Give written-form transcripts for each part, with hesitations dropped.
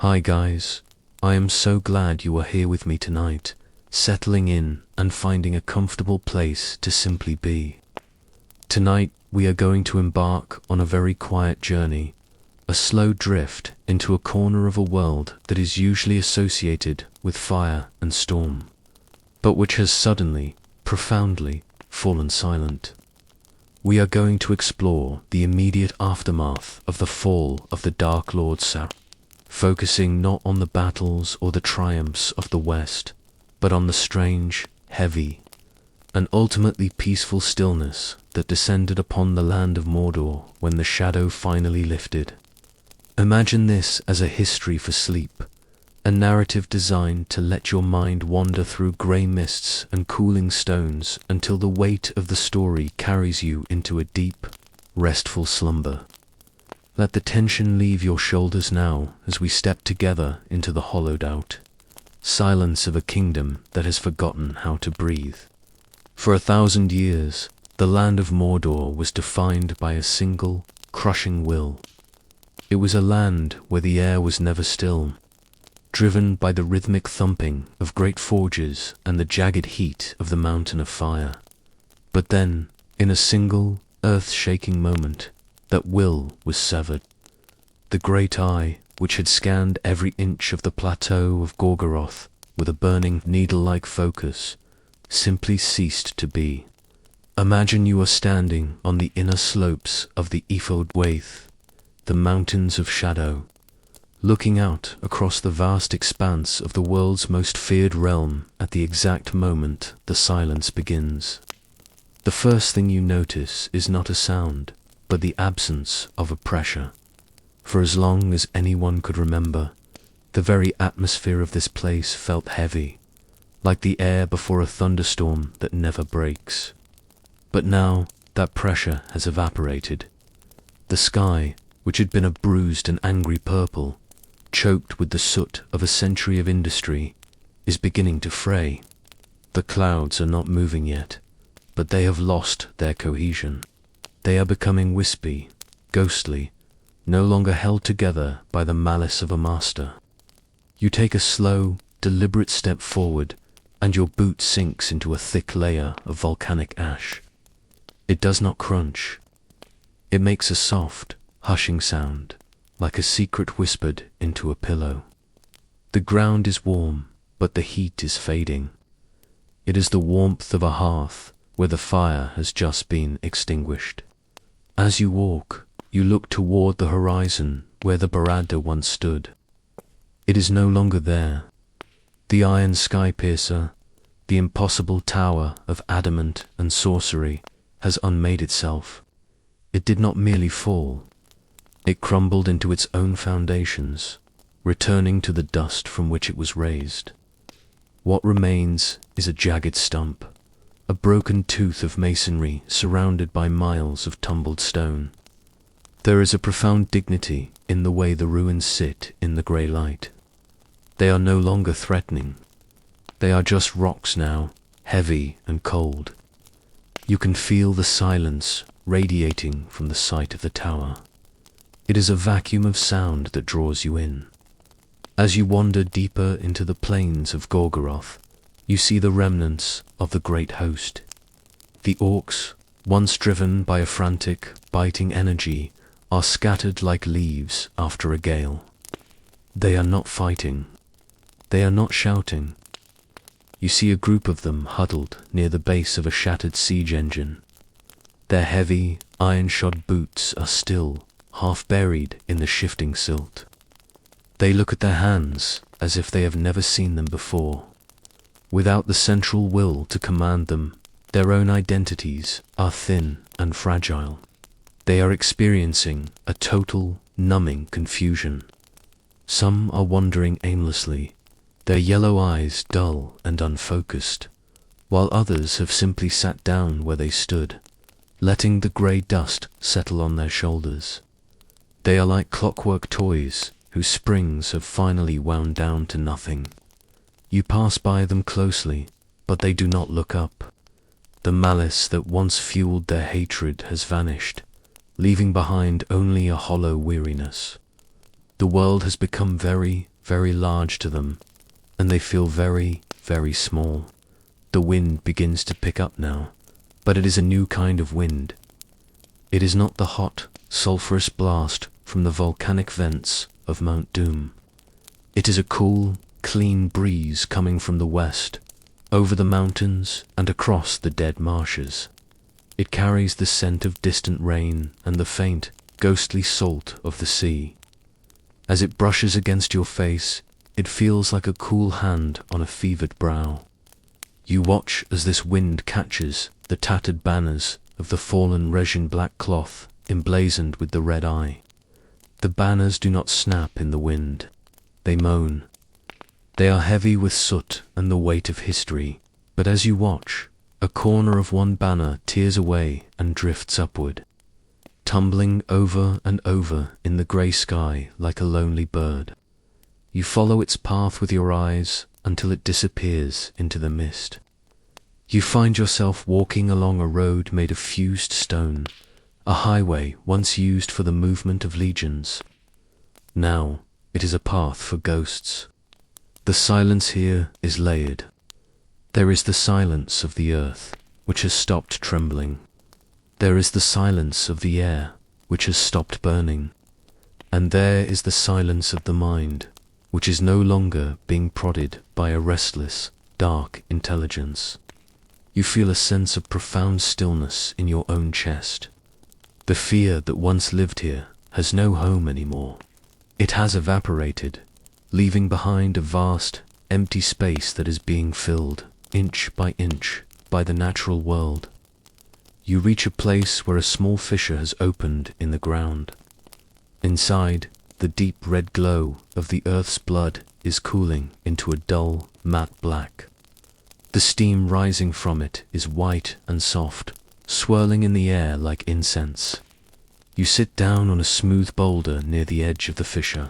Hi guys, I am so glad you are here with me tonight, settling in and finding a comfortable place to simply be. Tonight we are going to embark on a very quiet journey, a slow drift into a corner of a world that is usually associated with fire and storm, but which has suddenly, profoundly fallen silent. We are going to explore the immediate aftermath of the fall of the Dark Lord Sauron, focusing not on the battles or the triumphs of the West, but on the strange, heavy, and ultimately peaceful stillness that descended upon the land of Mordor when the shadow finally lifted. Imagine this as a history for sleep, a narrative designed to let your mind wander through grey mists and cooling stones until the weight of the story carries you into a deep, restful slumber. Let the tension leave your shoulders now as we step together into the hollowed-out silence of a kingdom that has forgotten how to breathe. For 1,000 years, the land of Mordor was defined by a single, crushing will. It was a land where the air was never still, driven by the rhythmic thumping of great forges and the jagged heat of the mountain of fire. But then, in a single, earth-shaking moment, that will was severed. The great eye, which had scanned every inch of the plateau of Gorgoroth with a burning needle-like focus, simply ceased to be. Imagine you are standing on the inner slopes of the Ephod Waith, the mountains of shadow, looking out across the vast expanse of the world's most feared realm at the exact moment the silence begins. The first thing you notice is not a sound, but the absence of a pressure. For as long as anyone could remember, the very atmosphere of this place felt heavy, like the air before a thunderstorm that never breaks. But now that pressure has evaporated. The sky, which had been a bruised and angry purple, choked with the soot of a century of industry, is beginning to fray. The clouds are not moving yet, but they have lost their cohesion. They are becoming wispy, ghostly, no longer held together by the malice of a master. You take a slow, deliberate step forward, and your boot sinks into a thick layer of volcanic ash. It does not crunch. It makes a soft, hushing sound, like a secret whispered into a pillow. The ground is warm, but the heat is fading. It is the warmth of a hearth where the fire has just been extinguished. As you walk, you look toward the horizon where the Barad-dûr once stood. It is no longer there. The iron sky piercer, the impossible tower of adamant and sorcery, has unmade itself. It did not merely fall. It crumbled into its own foundations, returning to the dust from which it was raised. What remains is a jagged stump, a broken tooth of masonry surrounded by miles of tumbled stone. There is a profound dignity in the way the ruins sit in the grey light. They are no longer threatening. They are just rocks now, heavy and cold. You can feel the silence radiating from the site of the tower. It is a vacuum of sound that draws you in. As you wander deeper into the plains of Gorgoroth, you see the remnants of the great host. The orcs, once driven by a frantic, biting energy, are scattered like leaves after a gale. They are not fighting. They are not shouting. You see a group of them huddled near the base of a shattered siege engine. Their heavy, iron-shod boots are still, half buried in the shifting silt. They look at their hands as if they have never seen them before. Without the central will to command them, their own identities are thin and fragile. They are experiencing a total, numbing confusion. Some are wandering aimlessly, their yellow eyes dull and unfocused, while others have simply sat down where they stood, letting the grey dust settle on their shoulders. They are like clockwork toys whose springs have finally wound down to nothing. You pass by them closely, but they do not look up. The malice that once fueled their hatred has vanished, leaving behind only a hollow weariness. The world has become very, very large to them, and they feel very, very small. The wind begins to pick up now, but it is a new kind of wind. It is not the hot, sulphurous blast from the volcanic vents of Mount Doom. It is a cool, clean breeze coming from the west, over the mountains and across the dead marshes. It carries the scent of distant rain and the faint, ghostly salt of the sea. As it brushes against your face, it feels like a cool hand on a fevered brow. You watch as this wind catches the tattered banners of the fallen Regin black cloth emblazoned with the red eye. The banners do not snap in the wind. They moan. They are heavy with soot and the weight of history, but as you watch, a corner of one banner tears away and drifts upward, tumbling over and over in the grey sky like a lonely bird. You follow its path with your eyes until it disappears into the mist. You find yourself walking along a road made of fused stone, a highway once used for the movement of legions. Now it is a path for ghosts. The silence here is layered. There is the silence of the earth, which has stopped trembling. There is the silence of the air, which has stopped burning. And there is the silence of the mind, which is no longer being prodded by a restless, dark intelligence. You feel a sense of profound stillness in your own chest. The fear that once lived here has no home anymore. It has evaporated, leaving behind a vast, empty space that is being filled, inch by the natural world. You reach a place where a small fissure has opened in the ground. Inside, the deep red glow of the earth's blood is cooling into a dull, matte black. The steam rising from it is white and soft, swirling in the air like incense. You sit down on a smooth boulder near the edge of the fissure.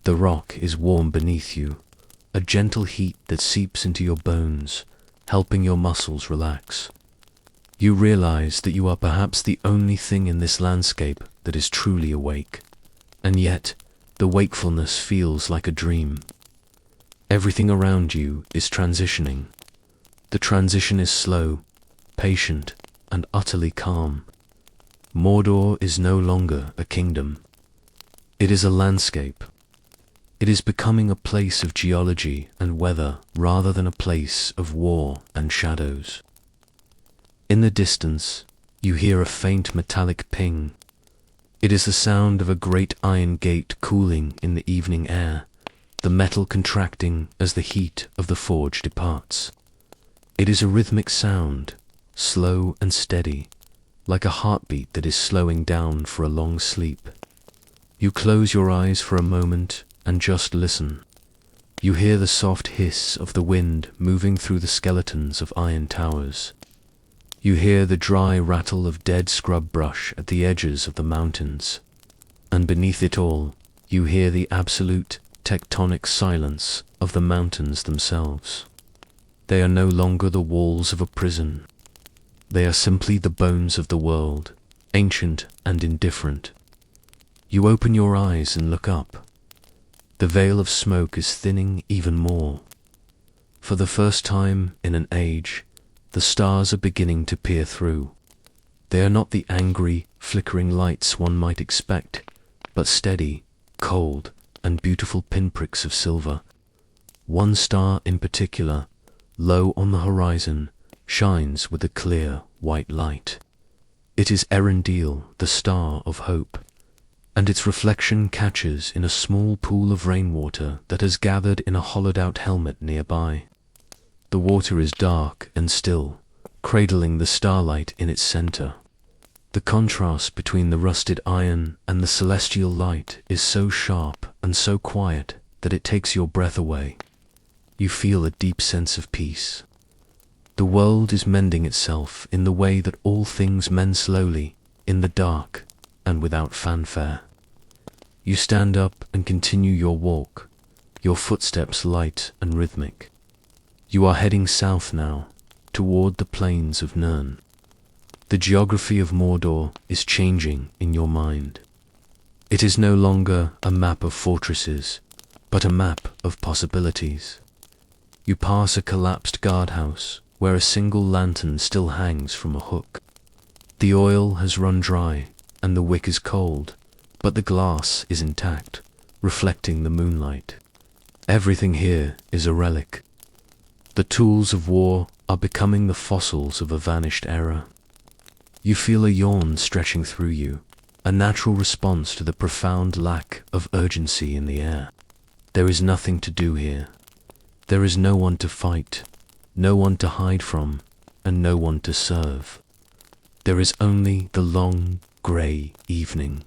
The rock is warm beneath you, a gentle heat that seeps into your bones, helping your muscles relax. You realize that you are perhaps the only thing in this landscape that is truly awake, and yet the wakefulness feels like a dream. Everything around you is transitioning. The transition is slow, patient, and utterly calm. Mordor is no longer a kingdom. It is a landscape. It is becoming a place of geology and weather rather than a place of war and shadows. In the distance, you hear a faint metallic ping. It is the sound of a great iron gate cooling in the evening air, the metal contracting as the heat of the forge departs. It is a rhythmic sound, slow and steady, like a heartbeat that is slowing down for a long sleep. You close your eyes for a moment and just listen. You hear the soft hiss of the wind moving through the skeletons of iron towers. You hear the dry rattle of dead scrub brush at the edges of the mountains. And beneath it all, you hear the absolute tectonic silence of the mountains themselves. They are no longer the walls of a prison. They are simply the bones of the world, ancient and indifferent. You open your eyes and look up. The veil of smoke is thinning even more. For the first time in an age, the stars are beginning to peer through. They are not the angry, flickering lights one might expect, but steady, cold, and beautiful pinpricks of silver. One star in particular, low on the horizon, shines with a clear, white light. It is Erendil, the star of hope, and its reflection catches in a small pool of rainwater that has gathered in a hollowed-out helmet nearby. The water is dark and still, cradling the starlight in its center. The contrast between the rusted iron and the celestial light is so sharp and so quiet that it takes your breath away. You feel a deep sense of peace. The world is mending itself in the way that all things mend slowly, in the dark, and without fanfare. You stand up and continue your walk, your footsteps light and rhythmic. You are heading south now, toward the plains of Nirn. The geography of Mordor is changing in your mind. It is no longer a map of fortresses, but a map of possibilities. You pass a collapsed guardhouse where a single lantern still hangs from a hook. The oil has run dry and the wick is cold, but the glass is intact, reflecting the moonlight. Everything here is a relic. The tools of war are becoming the fossils of a vanished era. You feel a yawn stretching through you, a natural response to the profound lack of urgency in the air. There is nothing to do here. There is no one to fight, no one to hide from, and no one to serve. There is only the long, grey evening.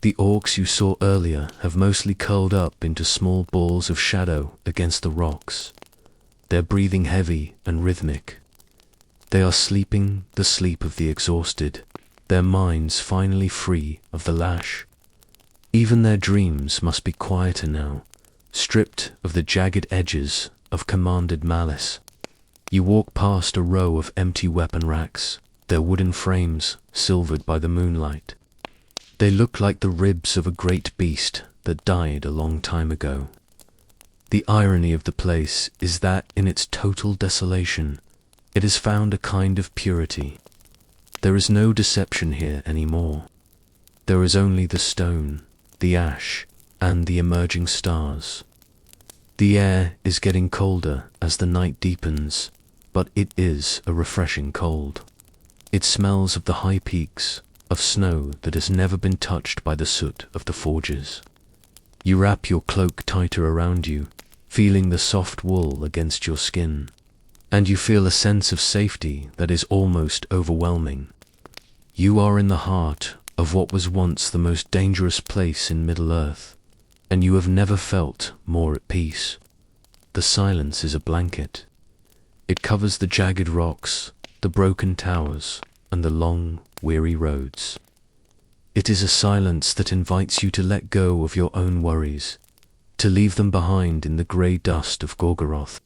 The orcs you saw earlier have mostly curled up into small balls of shadow against the rocks. Their breathing heavy and rhythmic. They are sleeping the sleep of the exhausted, their minds finally free of the lash. Even their dreams must be quieter now, stripped of the jagged edges of commanded malice. You walk past a row of empty weapon racks, their wooden frames silvered by the moonlight. They look like the ribs of a great beast that died a long time ago. The irony of the place is that in its total desolation, it has found a kind of purity. There is no deception here anymore. There is only the stone, the ash, and the emerging stars. The air is getting colder as the night deepens, but it is a refreshing cold. It smells of the high peaks, of snow that has never been touched by the soot of the forges. You wrap your cloak tighter around you, feeling the soft wool against your skin, and you feel a sense of safety that is almost overwhelming. You are in the heart of what was once the most dangerous place in Middle-earth, and you have never felt more at peace. The silence is a blanket. It covers the jagged rocks, the broken towers, and the long, weary roads. It is a silence that invites you to let go of your own worries, to leave them behind in the grey dust of Gorgoroth.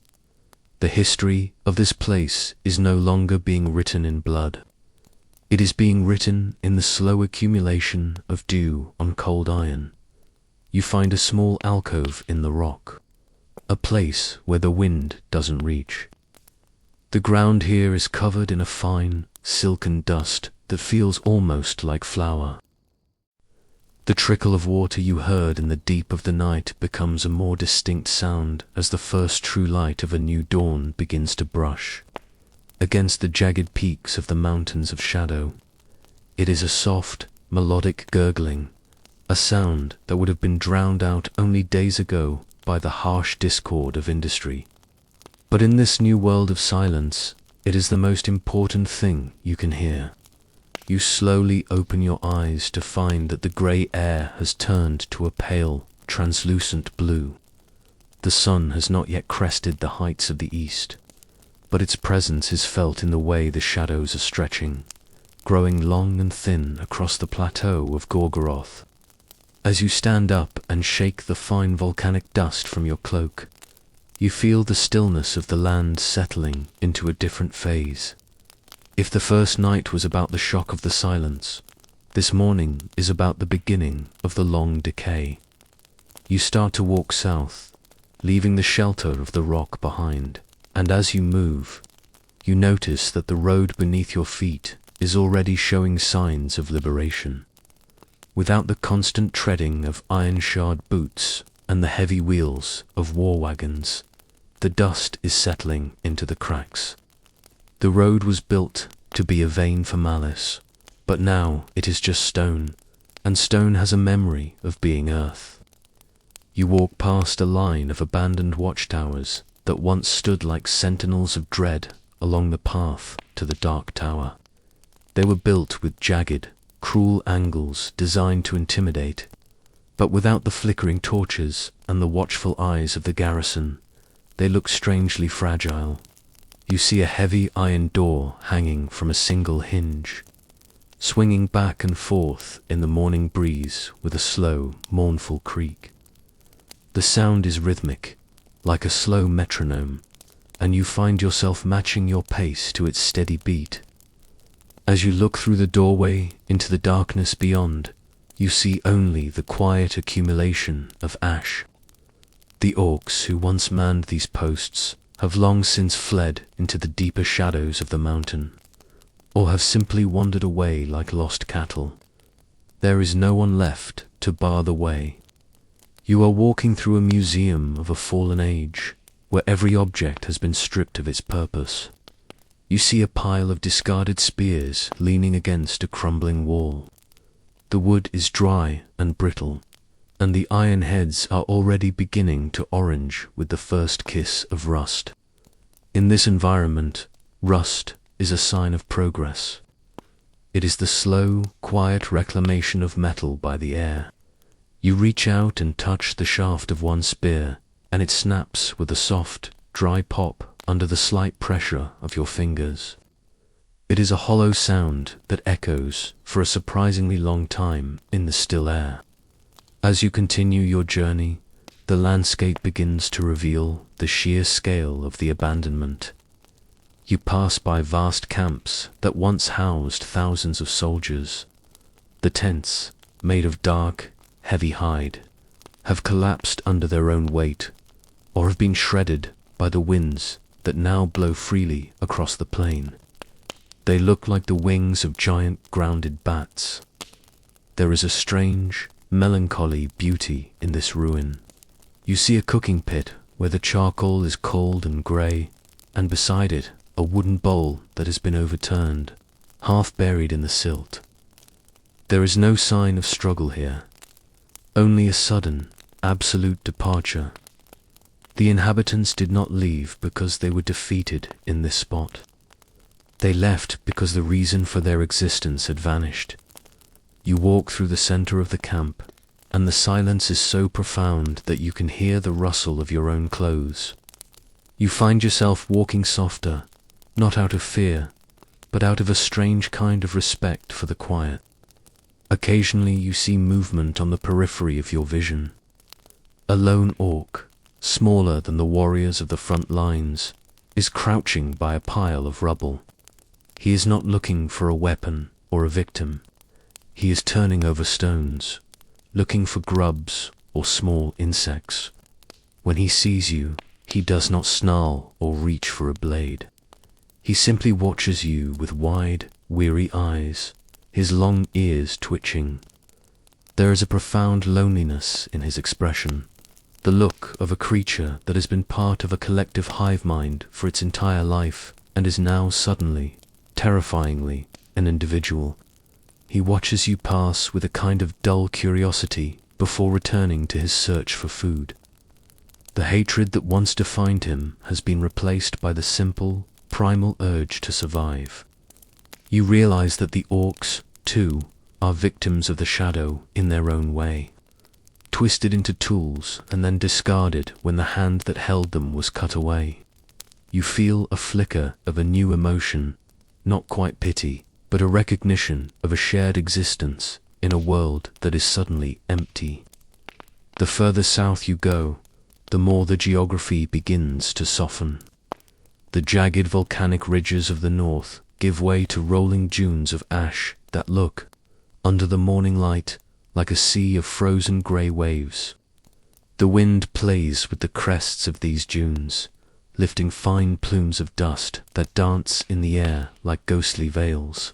The history of this place is no longer being written in blood. It is being written in the slow accumulation of dew on cold iron. You find a small alcove in the rock, a place where the wind doesn't reach. The ground here is covered in a fine, silken dust that feels almost like flour. The trickle of water you heard in the deep of the night becomes a more distinct sound as the first true light of a new dawn begins to brush against the jagged peaks of the mountains of shadow. It is a soft, melodic gurgling, a sound that would have been drowned out only days ago by the harsh discord of industry. But in this new world of silence, it is the most important thing you can hear. You slowly open your eyes to find that the grey air has turned to a pale, translucent blue. The sun has not yet crested the heights of the east, but its presence is felt in the way the shadows are stretching, growing long and thin across the plateau of Gorgoroth. As you stand up and shake the fine volcanic dust from your cloak, you feel the stillness of the land settling into a different phase. If the first night was about the shock of the silence, this morning is about the beginning of the long decay. You start to walk south, leaving the shelter of the rock behind, and as you move, you notice that the road beneath your feet is already showing signs of liberation. Without the constant treading of iron-shod boots and the heavy wheels of war wagons, the dust is settling into the cracks. The road was built to be a vein for malice, but now it is just stone, and stone has a memory of being earth. You walk past a line of abandoned watchtowers that once stood like sentinels of dread along the path to the Dark Tower. They were built with jagged, cruel angles designed to intimidate, but without the flickering torches and the watchful eyes of the garrison, they look strangely fragile. You see a heavy iron door hanging from a single hinge, swinging back and forth in the morning breeze with a slow, mournful creak. The sound is rhythmic, like a slow metronome, and you find yourself matching your pace to its steady beat. As you look through the doorway into the darkness beyond, You see only the quiet accumulation of ash. The orcs who once manned these posts have long since fled into the deeper shadows of the mountain, or have simply wandered away like lost cattle. There is no one left to bar the way. You are walking through a museum of a fallen age, where every object has been stripped of its purpose. You see a pile of discarded spears leaning against a crumbling wall. The wood is dry and brittle, and the iron heads are already beginning to orange with the first kiss of rust. In this environment, rust is a sign of progress. It is the slow, quiet reclamation of metal by the air. You reach out and touch the shaft of one spear, and it snaps with a soft, dry pop under the slight pressure of your fingers. It is a hollow sound that echoes for a surprisingly long time in the still air. As you continue your journey, the landscape begins to reveal the sheer scale of the abandonment. You pass by vast camps that once housed thousands of soldiers. The tents, made of dark, heavy hide, have collapsed under their own weight, or have been shredded by the winds that now blow freely across the plain. They look like the wings of giant grounded bats. There is a strange, melancholy beauty in this ruin. You see a cooking pit where the charcoal is cold and grey, and beside it a wooden bowl that has been overturned, half buried in the silt. There is no sign of struggle here, only a sudden, absolute departure. The inhabitants did not leave because they were defeated in this spot. They left because the reason for their existence had vanished. You walk through the center of the camp, and the silence is so profound that you can hear the rustle of your own clothes. You find yourself walking softer, not out of fear, but out of a strange kind of respect for the quiet. Occasionally you see movement on the periphery of your vision. A lone orc, smaller than the warriors of the front lines, is crouching by a pile of rubble. He is not looking for a weapon or a victim. He is turning over stones, looking for grubs or small insects. When he sees you, he does not snarl or reach for a blade. He simply watches you with wide, weary eyes, his long ears twitching. There is a profound loneliness in his expression, the look of a creature that has been part of a collective hive mind for its entire life and is now suddenly, terrifyingly, an individual. He watches you pass with a kind of dull curiosity before returning to his search for food. The hatred that once defined him has been replaced by the simple, primal urge to survive. You realize that the orcs, too, are victims of the shadow in their own way, twisted into tools and then discarded when the hand that held them was cut away. You feel a flicker of a new emotion, not quite pity, but a recognition of a shared existence in a world that is suddenly empty. The further south you go, the more the geography begins to soften. The jagged volcanic ridges of the north give way to rolling dunes of ash that look, under the morning light, like a sea of frozen grey waves. The wind plays with the crests of these dunes, lifting fine plumes of dust that dance in the air like ghostly veils.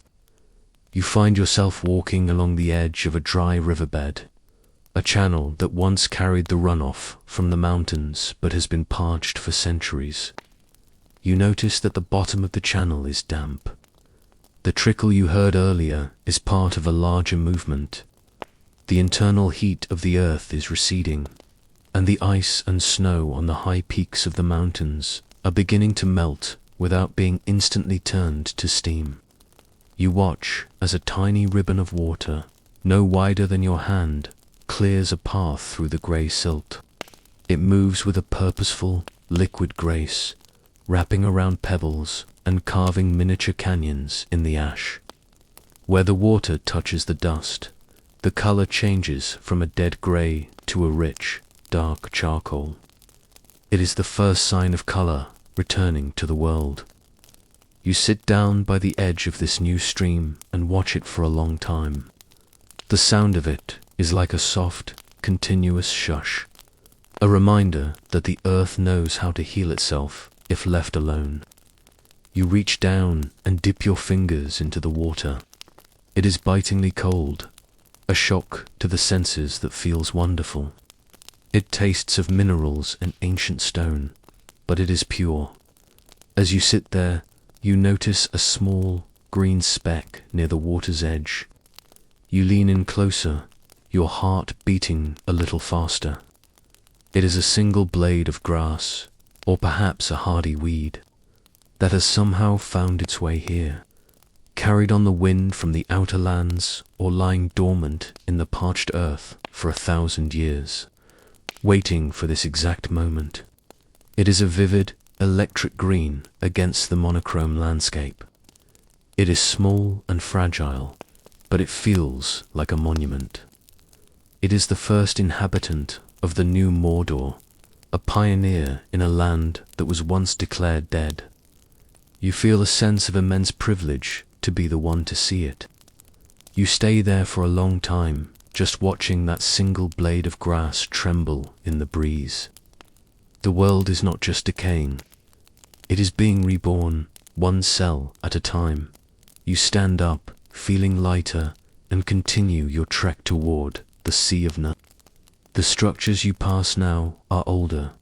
You find yourself walking along the edge of a dry riverbed, a channel that once carried the runoff from the mountains but has been parched for centuries. You notice that the bottom of the channel is damp. The trickle you heard earlier is part of a larger movement. The internal heat of the earth is receding, and the ice and snow on the high peaks of the mountains are beginning to melt without being instantly turned to steam. You watch as a tiny ribbon of water, no wider than your hand, clears a path through the grey silt. It moves with a purposeful, liquid grace, wrapping around pebbles and carving miniature canyons in the ash. Where the water touches the dust, the color changes from a dead grey to a rich, dark charcoal. It is the first sign of color returning to the world. You sit down by the edge of this new stream and watch it for a long time. The sound of it is like a soft, continuous shush, a reminder that the earth knows how to heal itself if left alone. You reach down and dip your fingers into the water. It is bitingly cold, a shock to the senses that feels wonderful. It tastes of minerals and ancient stone, but it is pure. As you sit there, you notice a small, green speck near the water's edge. You lean in closer, your heart beating a little faster. It is a single blade of grass, or perhaps a hardy weed, that has somehow found its way here, carried on the wind from the outer lands or lying dormant in the parched earth for 1,000 years, waiting for this exact moment. It is a vivid, electric green against the monochrome landscape. It is small and fragile, but it feels like a monument. It is the first inhabitant of the new Mordor, a pioneer in a land that was once declared dead. You feel a sense of immense privilege to be the one to see it. You stay there for a long time, just watching that single blade of grass tremble in the breeze. The world is not just decaying, it is being reborn, one cell at a time. You stand up, feeling lighter, and continue your trek toward the Sea of None. The structures you pass now are older,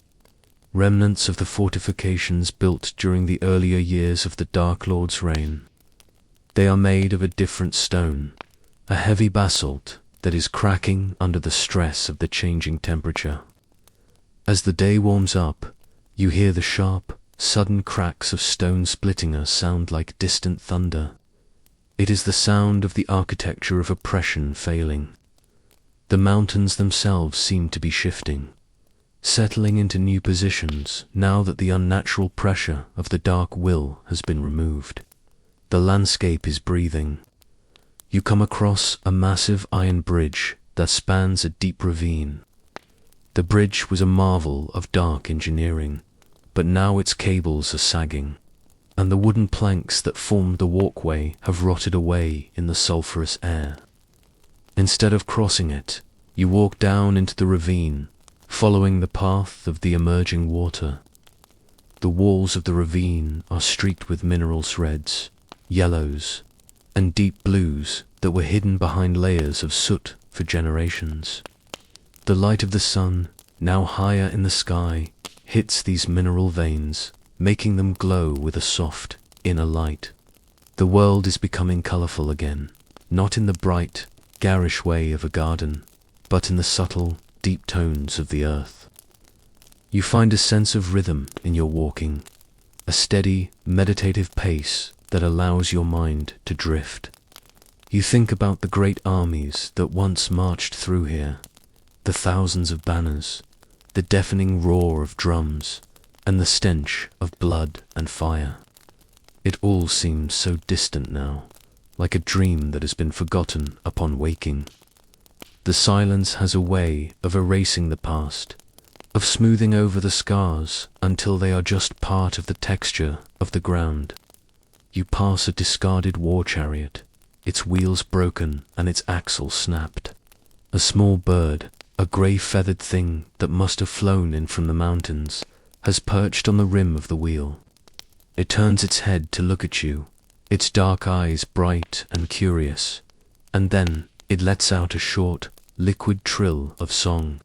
remnants of the fortifications built during the earlier years of the Dark Lord's reign. They are made of a different stone, a heavy basalt that is cracking under the stress of the changing temperature. As the day warms up, you hear the sharp, sudden cracks of stone splitting sound like distant thunder. It is the sound of the architecture of oppression failing. The mountains themselves seem to be shifting, settling into new positions now that the unnatural pressure of the dark will has been removed. The landscape is breathing. You come across a massive iron bridge that spans a deep ravine. The bridge was a marvel of dark engineering, but now its cables are sagging, and the wooden planks that formed the walkway have rotted away in the sulphurous air. Instead of crossing it, you walk down into the ravine, following the path of the emerging water. The walls of the ravine are streaked with minerals reds, yellows, and deep blues that were hidden behind layers of soot for generations. The light of the sun, now higher in the sky, hits these mineral veins, making them glow with a soft, inner light. The world is becoming colorful again, not in the bright, garish way of a garden, but in the subtle, deep tones of the earth. You find a sense of rhythm in your walking, a steady, meditative pace that allows your mind to drift. You think about the great armies that once marched through here, the thousands of banners, the deafening roar of drums, and the stench of blood and fire. It all seems so distant now, like a dream that has been forgotten upon waking. The silence has a way of erasing the past, of smoothing over the scars until they are just part of the texture of the ground. You pass a discarded war chariot, its wheels broken and its axle snapped. A small bird, a grey-feathered thing that must have flown in from the mountains, has perched on the rim of the wheel. It turns its head to look at you, its dark eyes bright and curious, and then it lets out a short, liquid trill of song.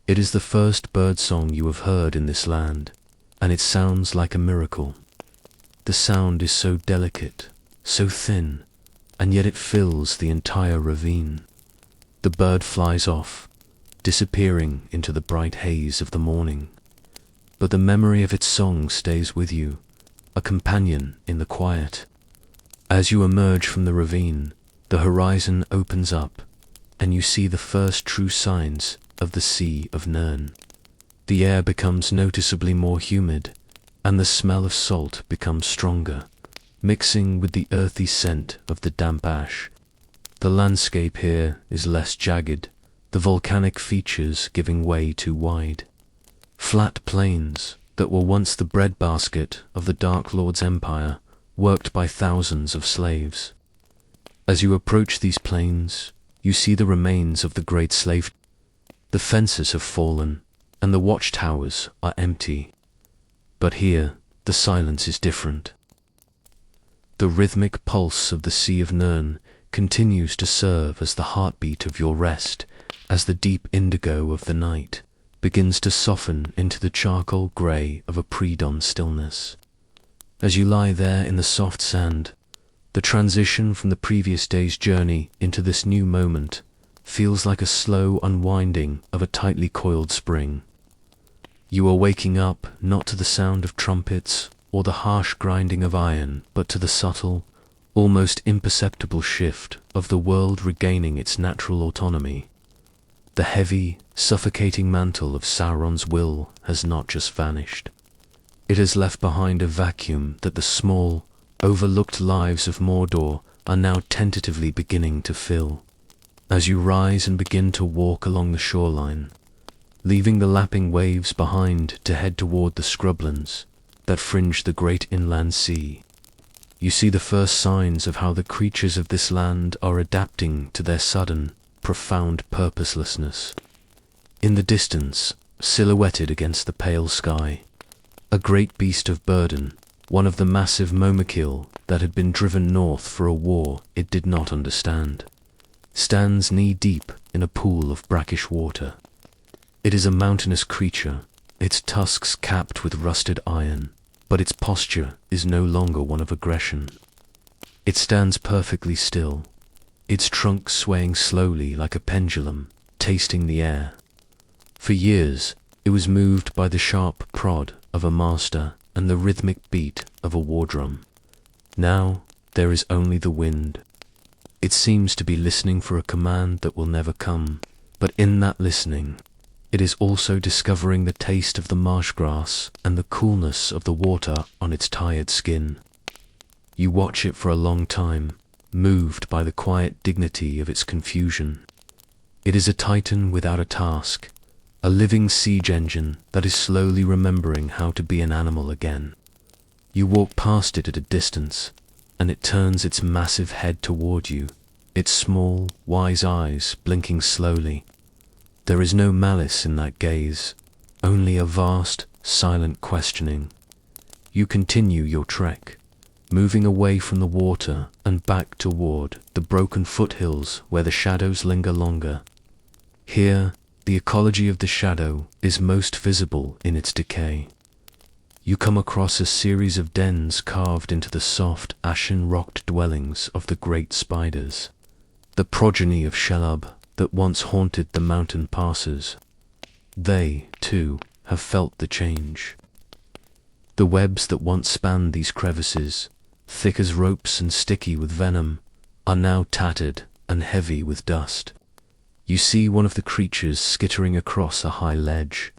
It is the first bird song you have heard in this land, and it sounds like a miracle. The sound is so delicate, so thin, and yet it fills the entire ravine. The bird flies off, disappearing into the bright haze of the morning. But the memory of its song stays with you, a companion in the quiet. As you emerge from the ravine, the horizon opens up, and you see the first true signs of the Sea of Nern. The air becomes noticeably more humid, and the smell of salt becomes stronger, mixing with the earthy scent of the damp ash. The landscape here is less jagged, the volcanic features giving way too wide. Flat plains that were once the breadbasket of the Dark Lord's empire, worked by thousands of slaves. As you approach these plains, You see the remains of the great slave. The fences have fallen, and the watchtowers are empty. But here, the silence is different. The rhythmic pulse of the Sea of Nirn continues to serve as the heartbeat of your rest, as the deep indigo of the night begins to soften into the charcoal grey of a pre-dawn stillness. As you lie there in the soft sand, the transition from the previous day's journey into this new moment feels like a slow unwinding of a tightly coiled spring. You are waking up not to the sound of trumpets or the harsh grinding of iron, but to the subtle, almost imperceptible shift of the world regaining its natural autonomy. The heavy, suffocating mantle of Sauron's will has not just vanished. It has left behind a vacuum that the small, overlooked lives of Mordor are now tentatively beginning to fill. As you rise and begin to walk along the shoreline, leaving the lapping waves behind to head toward the scrublands that fringe the great inland sea, you see the first signs of how the creatures of this land are adapting to their sudden, profound purposelessness. In the distance, silhouetted against the pale sky, a great beast of burden, one of the massive Momekil that had been driven north for a war it did not understand, stands knee-deep in a pool of brackish water. It is a mountainous creature, its tusks capped with rusted iron, but its posture is no longer one of aggression. It stands perfectly still, its trunk swaying slowly like a pendulum, tasting the air. For years, it was moved by the sharp prod of a master and the rhythmic beat of a war drum. Now, there is only the wind. It seems to be listening for a command that will never come, but in that listening, it is also discovering the taste of the marsh grass and the coolness of the water on its tired skin. You watch it for a long time, moved by the quiet dignity of its confusion. It is a titan without a task, a living siege engine that is slowly remembering how to be an animal again. You walk past it at a distance, and it turns its massive head toward you, its small, wise eyes blinking slowly. There is no malice in that gaze, only a vast, silent questioning. You continue your trek, moving away from the water and back toward the broken foothills where the shadows linger longer. Here, the ecology of the shadow is most visible in its decay. You come across a series of dens carved into the soft, ashen-rocked dwellings of the great spiders, the progeny of Shelob that once haunted the mountain passes. They, too, have felt the change. The webs that once spanned these crevices, thick as ropes and sticky with venom, are now tattered and heavy with dust. You see one of the creatures skittering across a high ledge.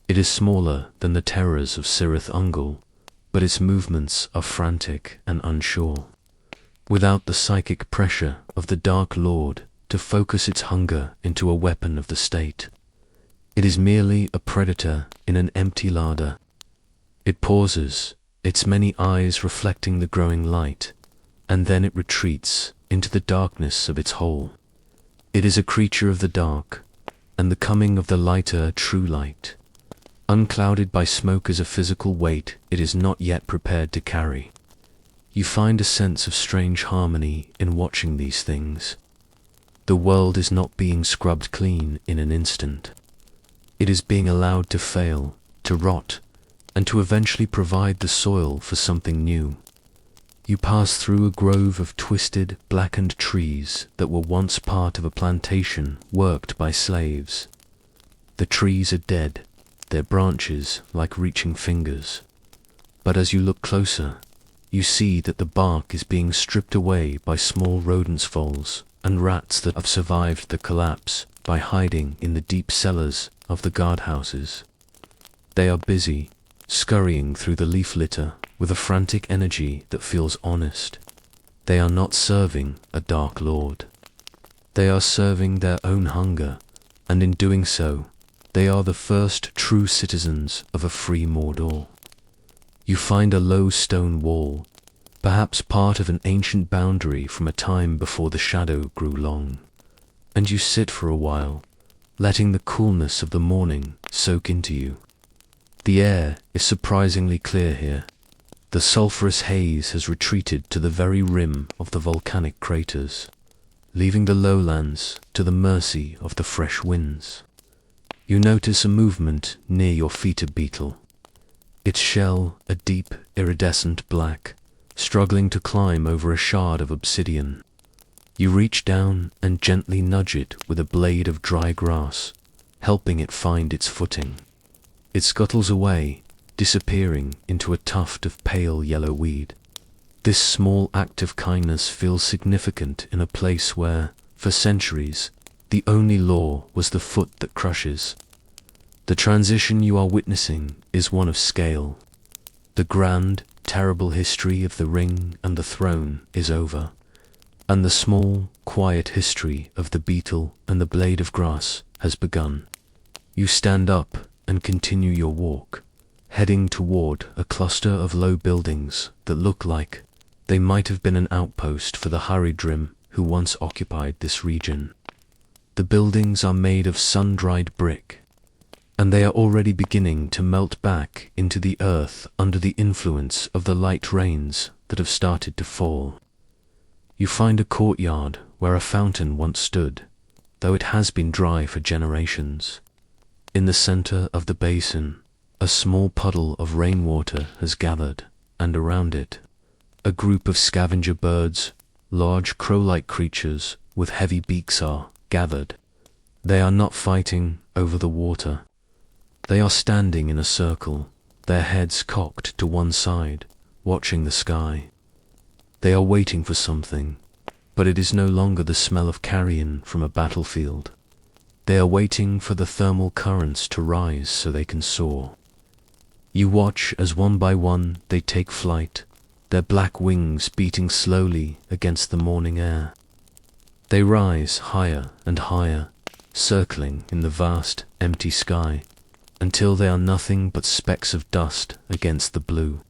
It is smaller than the terrors of Cirith Ungol, but its movements are frantic and unsure. Without the psychic pressure of the Dark Lord to focus its hunger into a weapon of the state, it is merely a predator in an empty larder. It pauses, its many eyes reflecting the growing light, and then it retreats into the darkness of its hole. It is a creature of the dark, and the coming of the lighter true light. Unclouded by smoke as a physical weight it is not yet prepared to carry. You find a sense of strange harmony in watching these things. The world is not being scrubbed clean in an instant. It is being allowed to fail, to rot, and to eventually provide the soil for something new. You pass through a grove of twisted, blackened trees that were once part of a plantation worked by slaves. The trees are dead, their branches like reaching fingers. But as you look closer, you see that the bark is being stripped away by small rodents' foals and rats that have survived the collapse by hiding in the deep cellars of the guardhouses. They are busy, scurrying through the leaf litter with a frantic energy that feels honest. They are not serving a Dark Lord. They are serving their own hunger, and in doing so, they are the first true citizens of a free Mordor. You find a low stone wall, perhaps part of an ancient boundary from a time before the shadow grew long. and you sit for a while, letting the coolness of the morning soak into you. The air is surprisingly clear here. The sulphurous haze has retreated to the very rim of the volcanic craters, leaving the lowlands to the mercy of the fresh winds. You notice a movement near your feet, a beetle. Its shell a deep, iridescent black, struggling to climb over a shard of obsidian. You reach down and gently nudge it with a blade of dry grass, helping it find its footing. It scuttles away, disappearing into a tuft of pale yellow weed. This small act of kindness feels significant in a place where, for centuries, the only law was the foot that crushes. The transition you are witnessing is one of scale. The grand, terrible history of the ring and the throne is over, and the small, quiet history of the beetle and the blade of grass has begun. You stand up and continue your walk, heading toward a cluster of low buildings that look like they might have been an outpost for the Haradrim who once occupied this region. The buildings are made of sun-dried brick, and they are already beginning to melt back into the earth under the influence of the light rains that have started to fall. You find a courtyard where a fountain once stood, though it has been dry for generations. In the center of the basin, a small puddle of rainwater has gathered, and around it, a group of scavenger birds, large crow-like creatures with heavy beaks, are gathered. They are not fighting over the water. They are standing in a circle, their heads cocked to one side, watching the sky. They are waiting for something, but it is no longer the smell of carrion from a battlefield. They are waiting for the thermal currents to rise so they can soar. You watch as one by one they take flight, their black wings beating slowly against the morning air. They rise higher and higher, circling in the vast, empty sky, until they are nothing but specks of dust against the blue.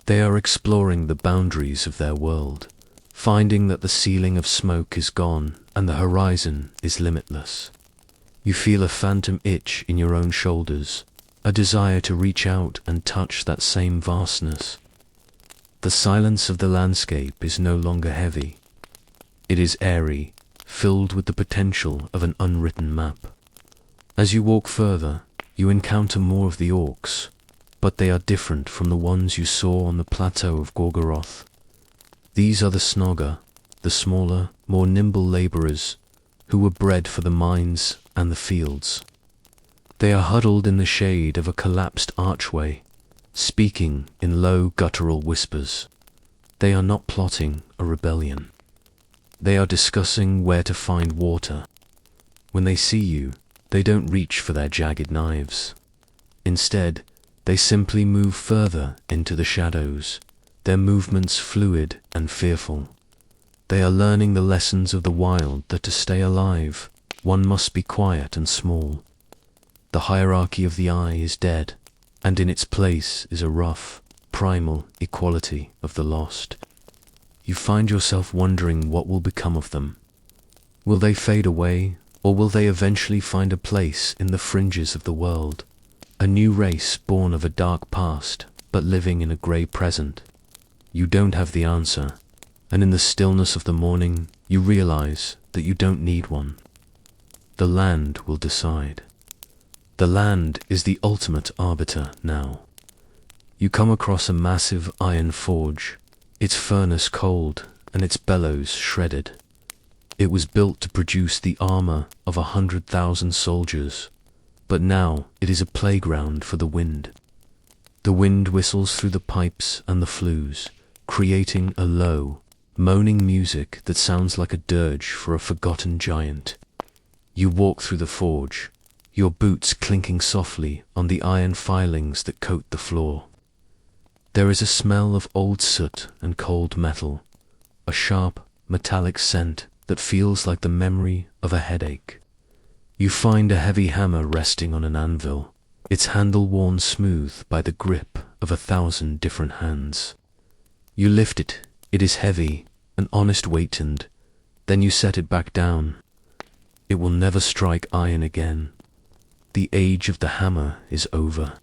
They are exploring the boundaries of their world, finding that the ceiling of smoke is gone and the horizon is limitless. You feel a phantom itch in your own shoulders, a desire to reach out and touch that same vastness. The silence of the landscape is no longer heavy. It is airy, filled with the potential of an unwritten map. As you walk further, you encounter more of the orcs, but they are different from the ones you saw on the plateau of Gorgoroth. These are the Snogga, the smaller, more nimble laborers, who were bred for the mines and the fields. They are huddled in the shade of a collapsed archway, speaking in low guttural whispers. They are not plotting a rebellion. They are discussing where to find water. When they see you, they don't reach for their jagged knives. Instead, they simply move further into the shadows, their movements fluid and fearful. They are learning the lessons of the wild, that to stay alive, one must be quiet and small. The hierarchy of the eye is dead, and in its place is a rough, primal equality of the lost. You find yourself wondering what will become of them. Will they fade away, or will they eventually find a place in the fringes of the world? A new race born of a dark past, but living in a grey present. You don't have the answer, and in the stillness of the morning, you realize that you don't need one. The land will decide. The land is the ultimate arbiter now. You come across a massive iron forge, its furnace cold and its bellows shredded. It was built to produce the armor of 100,000 soldiers, but now it is a playground for the wind. The wind whistles through the pipes and the flues, creating a low, moaning music that sounds like a dirge for a forgotten giant. You walk through the forge, your boots clinking softly on the iron filings that coat the floor. There is a smell of old soot and cold metal, a sharp, metallic scent that feels like the memory of a headache. You find a heavy hammer resting on an anvil, its handle worn smooth by the grip of 1,000 different hands. You lift it, it is heavy, an honest weight, and then you set it back down. It will never strike iron again. The age of the hammer is over.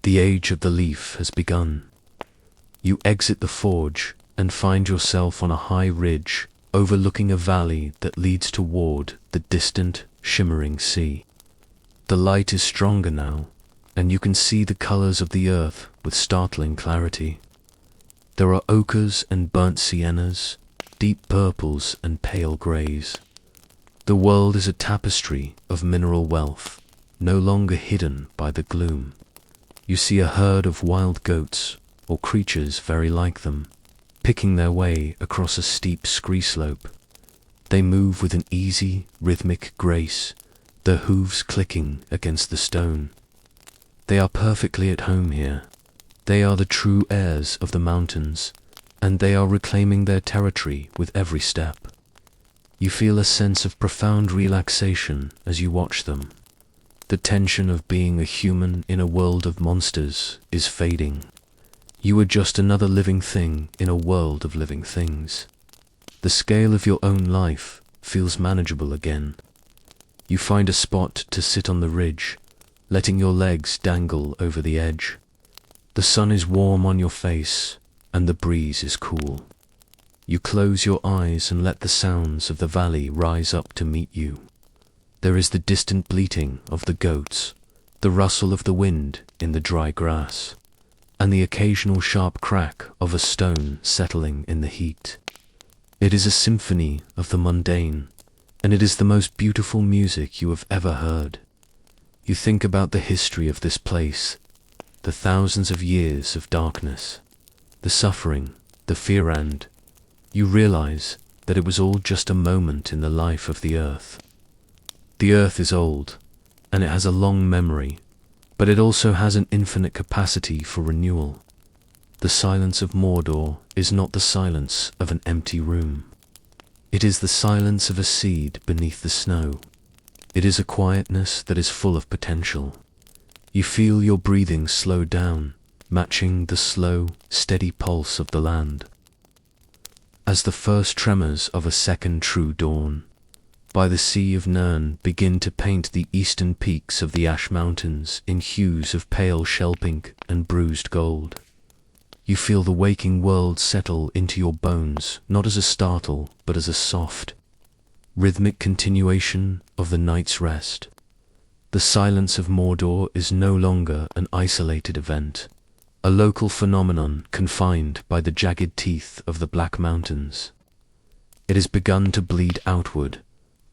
The age of the leaf has begun. You exit the forge and find yourself on a high ridge overlooking a valley that leads toward the distant, shimmering sea. The light is stronger now, and you can see the colors of the earth with startling clarity. There are ochres and burnt siennas, deep purples and pale grays. The world is a tapestry of mineral wealth, no longer hidden by the gloom. You see a herd of wild goats, or creatures very like them, picking their way across a steep scree slope. They move with an easy, rhythmic grace, their hooves clicking against the stone. They are perfectly at home here. They are the true heirs of the mountains, and they are reclaiming their territory with every step. You feel a sense of profound relaxation as you watch them. The tension of being a human in a world of monsters is fading. You are just another living thing in a world of living things. The scale of your own life feels manageable again. You find a spot to sit on the ridge, letting your legs dangle over the edge. The sun is warm on your face, and the breeze is cool. You close your eyes and let the sounds of the valley rise up to meet you. There is the distant bleating of the goats, the rustle of the wind in the dry grass, and the occasional sharp crack of a stone settling in the heat. It is a symphony of the mundane, and it is the most beautiful music you have ever heard. You think about the history of this place, the thousands of years of darkness, the suffering, the fear, and you realize that it was all just a moment in the life of the earth. The earth is old, and it has a long memory, but it also has an infinite capacity for renewal. The silence of Mordor is not the silence of an empty room. It is the silence of a seed beneath the snow. It is a quietness that is full of potential. You feel your breathing slow down, matching the slow, steady pulse of the land. As the first tremors of a second true dawn, by the Sea of Nirn begin to paint the eastern peaks of the Ash Mountains in hues of pale shell pink and bruised gold. You feel the waking world settle into your bones, not as a startle, but as a soft, rhythmic continuation of the night's rest. The silence of Mordor is no longer an isolated event, a local phenomenon confined by the jagged teeth of the Black Mountains. It has begun to bleed outward,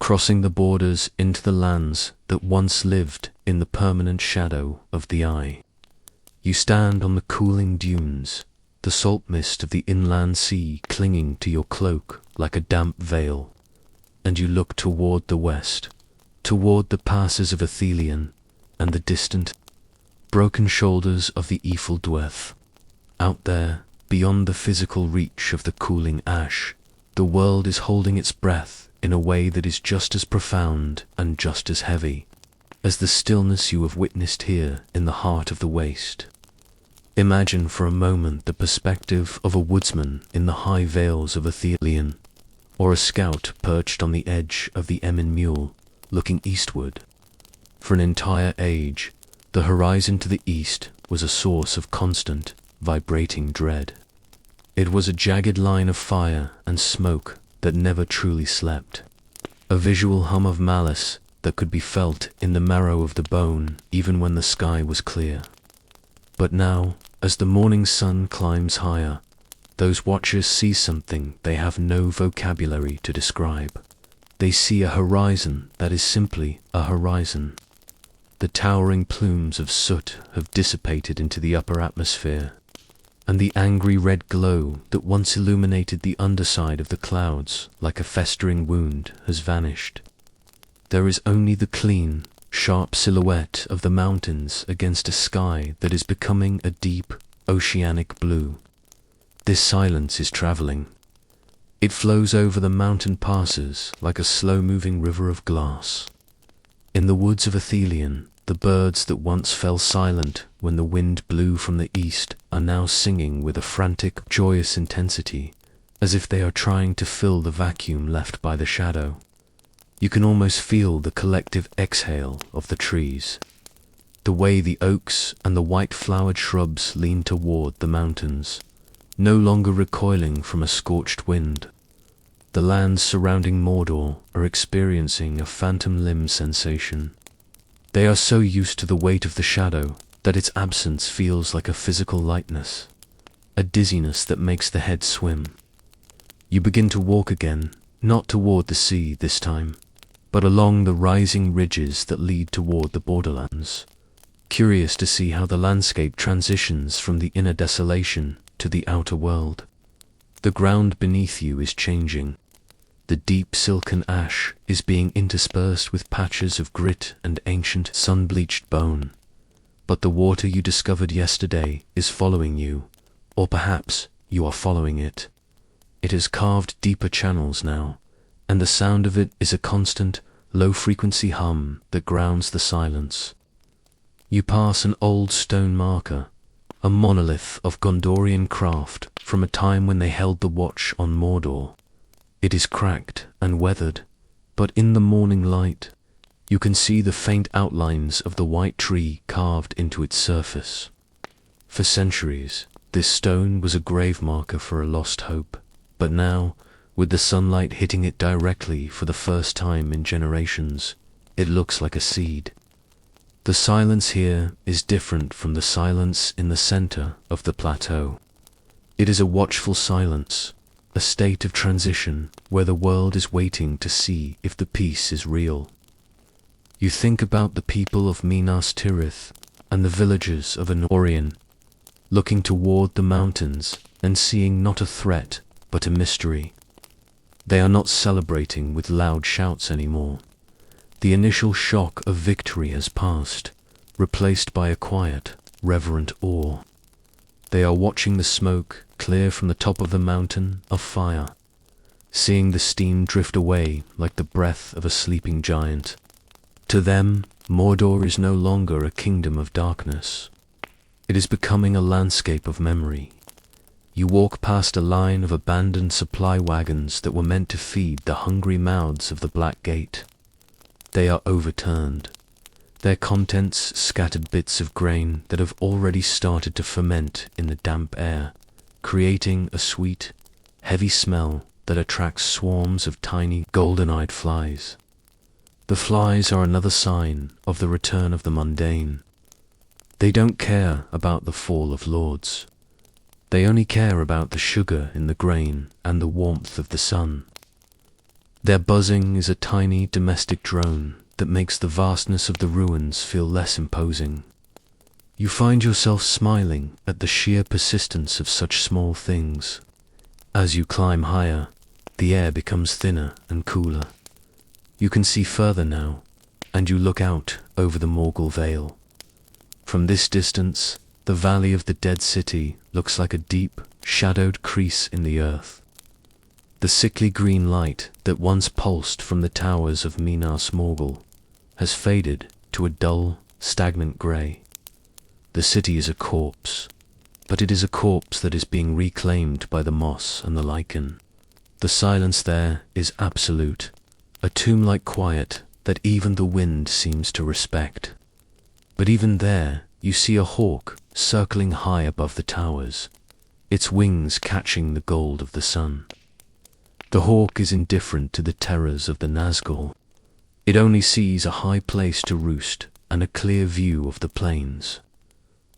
crossing the borders into the lands that once lived in the permanent shadow of the eye. You stand on the cooling dunes, the salt mist of the inland sea clinging to your cloak like a damp veil, and you look toward the west, toward the passes of Ithilien and the distant, broken shoulders of the Eifel Dwerf. Out there, beyond the physical reach of the cooling ash, the world is holding its breath in a way that is just as profound and just as heavy as the stillness you have witnessed here in the heart of the waste. Imagine for a moment the perspective of a woodsman in the high vales of Ithilien, or a scout perched on the edge of the Emyn Muil, looking eastward. For an entire age, the horizon to the east was a source of constant, vibrating dread. It was a jagged line of fire and smoke that never truly slept, a visual hum of malice that could be felt in the marrow of the bone even when the sky was clear. But now, as the morning sun climbs higher, those watchers see something they have no vocabulary to describe. They see a horizon that is simply a horizon. The towering plumes of soot have dissipated into the upper atmosphere, and the angry red glow that once illuminated the underside of the clouds like a festering wound has vanished. There is only the clean, sharp silhouette of the mountains against a sky that is becoming a deep, oceanic blue. This silence is traveling. It flows over the mountain passes like a slow-moving river of glass. In the woods of Ithilien, the birds that once fell silent when the wind blew from the east are now singing with a frantic, joyous intensity, as if they are trying to fill the vacuum left by the shadow. You can almost feel the collective exhale of the trees, the way the oaks and the white-flowered shrubs lean toward the mountains, no longer recoiling from a scorched wind. The lands surrounding Mordor are experiencing a phantom limb sensation. They are so used to the weight of the shadow that its absence feels like a physical lightness, a dizziness that makes the head swim. You begin to walk again, not toward the sea this time, but along the rising ridges that lead toward the borderlands, curious to see how the landscape transitions from the inner desolation to the outer world. The ground beneath you is changing. The deep silken ash is being interspersed with patches of grit and ancient sun-bleached bone. But the water you discovered yesterday is following you, or perhaps you are following it. It has carved deeper channels now, and the sound of it is a constant, low-frequency hum that grounds the silence. You pass an old stone marker, a monolith of Gondorian craft from a time when they held the watch on Mordor. It is cracked and weathered, but in the morning light, you can see the faint outlines of the white tree carved into its surface. For centuries, this stone was a grave marker for a lost hope, but now, with the sunlight hitting it directly for the first time in generations, it looks like a seed. The silence here is different from the silence in the center of the plateau. It is a watchful silence, a state of transition where the world is waiting to see if the peace is real. You think about the people of Minas Tirith and the villagers of Anorion, looking toward the mountains and seeing not a threat but a mystery. They are not celebrating with loud shouts anymore. The initial shock of victory has passed, replaced by a quiet, reverent awe. They are watching the smoke clear from the top of the mountain of fire, seeing the steam drift away like the breath of a sleeping giant. To them, Mordor is no longer a kingdom of darkness. It is becoming a landscape of memory. You walk past a line of abandoned supply wagons that were meant to feed the hungry mouths of the Black Gate. They are overturned, their contents scattered bits of grain that have already started to ferment in the damp air, creating a sweet, heavy smell that attracts swarms of tiny, golden-eyed flies. The flies are another sign of the return of the mundane. They don't care about the fall of lords. They only care about the sugar in the grain and the warmth of the sun. Their buzzing is a tiny domestic drone that makes the vastness of the ruins feel less imposing. You find yourself smiling at the sheer persistence of such small things. As you climb higher, the air becomes thinner and cooler. You can see further now, and you look out over the Morgul Vale. From this distance, the valley of the dead city looks like a deep, shadowed crease in the earth. The sickly green light that once pulsed from the towers of Minas Morgul has faded to a dull, stagnant grey. The city is a corpse, but it is a corpse that is being reclaimed by the moss and the lichen. The silence there is absolute, a tomb-like quiet that even the wind seems to respect. But even there, you see a hawk circling high above the towers, its wings catching the gold of the sun. The hawk is indifferent to the terrors of the Nazgul. It only sees a high place to roost and a clear view of the plains.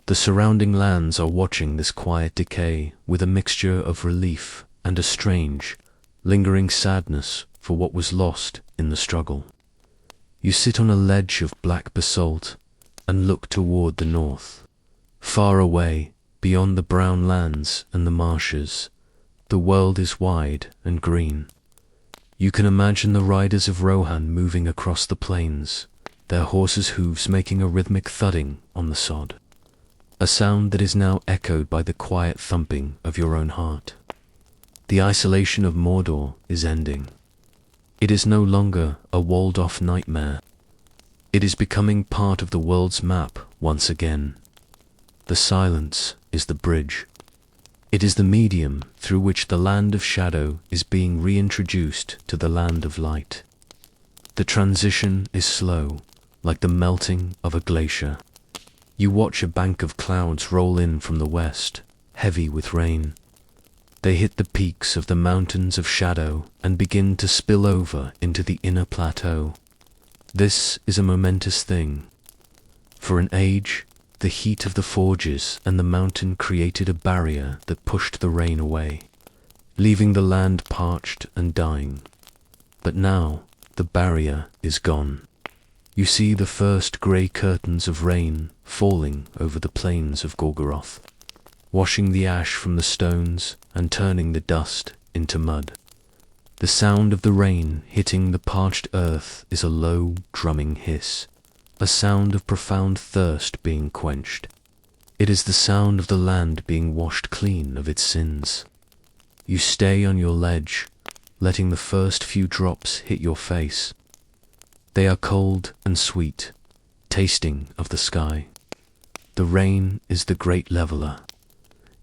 The surrounding lands are watching this quiet decay with a mixture of relief and a strange, lingering sadness for what was lost in the struggle. You sit on a ledge of black basalt and look toward the north. Far away, beyond the brown lands and the marshes, the world is wide and green. You can imagine the riders of Rohan moving across the plains, their horses' hooves making a rhythmic thudding on the sod, a sound that is now echoed by the quiet thumping of your own heart. The isolation of Mordor is ending. It is no longer a walled-off nightmare. It is becoming part of the world's map once again. The silence is the bridge. It is the medium through which the land of shadow is being reintroduced to the land of light. The The transition is slow, like the melting of a glacier. You watch a bank of clouds roll in from the west, heavy with rain. They hit the peaks of the mountains of shadow and begin to spill over into the inner plateau. This is a momentous thing. For an age, the heat of the forges and the mountain created a barrier that pushed the rain away, leaving the land parched and dying. But now, the barrier is gone. You see the first grey curtains of rain falling over the plains of Gorgoroth, washing the ash from the stones and turning the dust into mud. The sound of the rain hitting the parched earth is a low, drumming hiss, a sound of profound thirst being quenched. It is the sound of the land being washed clean of its sins. You stay on your ledge, letting the first few drops hit your face. They are cold and sweet, tasting of the sky. The rain is the great leveler.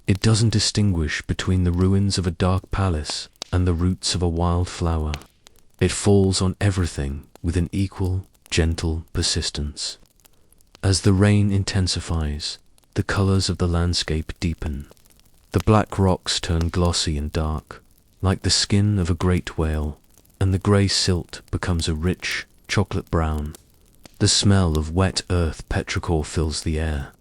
It doesn't distinguish between the ruins of a dark palace and the roots of a wild flower. It falls on everything with an equal, gentle persistence. As the rain intensifies, the colors of the landscape deepen. The black rocks turn glossy and dark, like the skin of a great whale, and the grey silt becomes a rich, chocolate brown. The smell of wet earth petrichor fills the air,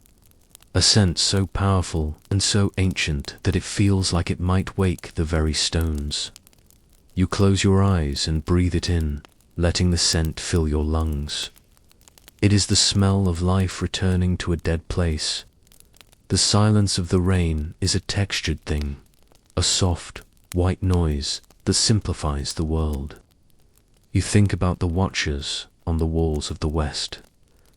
a scent so powerful and so ancient that it feels like it might wake the very stones. You close your eyes and breathe it in, letting the scent fill your lungs. It is the smell of life returning to a dead place. The silence of the rain is a textured thing, a soft, white noise that simplifies the world. You think about the watchers on the walls of the west,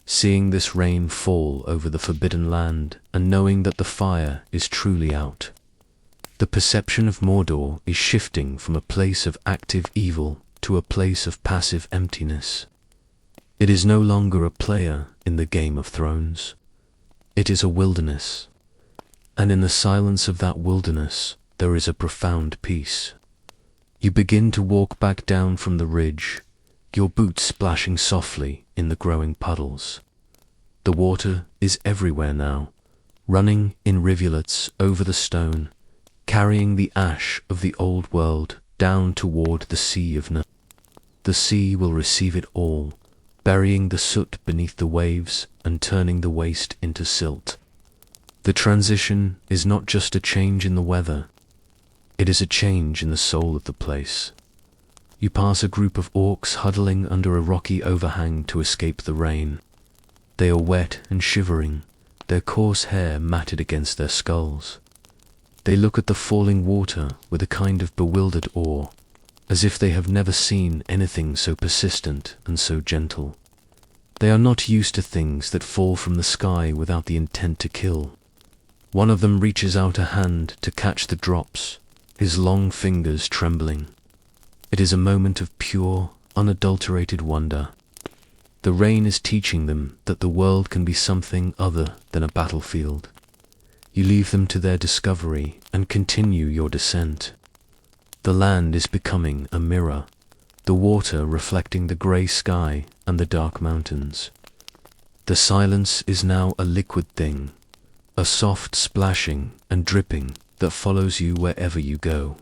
seeing this rain fall over the forbidden land and knowing that the fire is truly out. The perception of Mordor is shifting from a place of active evil to a place of passive emptiness. It is no longer a player in the Game of Thrones. It is a wilderness, and in the silence of that wilderness there is a profound peace. You begin to walk back down from the ridge, your boots splashing softly in the growing puddles. The water is everywhere now, running in rivulets over the stone, carrying the ash of the old world down toward the sea of Nirn. The sea will receive it all, burying the soot beneath the waves and turning the waste into silt. The transition is not just a change in the weather, it is a change in the soul of the place. You pass a group of orcs huddling under a rocky overhang to escape the rain. They are wet and shivering, their coarse hair matted against their skulls. They look at the falling water with a kind of bewildered awe, as if they have never seen anything so persistent and so gentle. They are not used to things that fall from the sky without the intent to kill. One of them reaches out a hand to catch the drops, his long fingers trembling. It is a moment of pure, unadulterated wonder. The rain is teaching them that the world can be something other than a battlefield. You leave them to their discovery and continue your descent. The land is becoming a mirror, the water reflecting the grey sky and the dark mountains. The silence is now a liquid thing, a soft splashing and dripping that follows you wherever you go.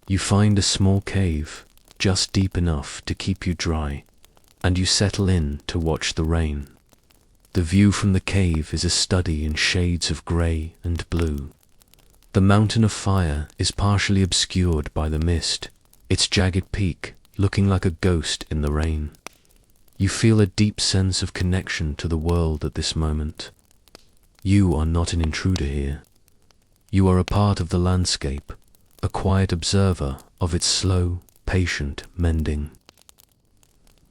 You find a small cave, just deep enough to keep you dry, and you settle in to watch the rain. The view from the cave is a study in shades of grey and blue. The mountain of fire is partially obscured by the mist, its jagged peak looking like a ghost in the rain. You feel a deep sense of connection to the world at this moment. You are not an intruder here. You are a part of the landscape, a quiet observer of its slow, patient mending.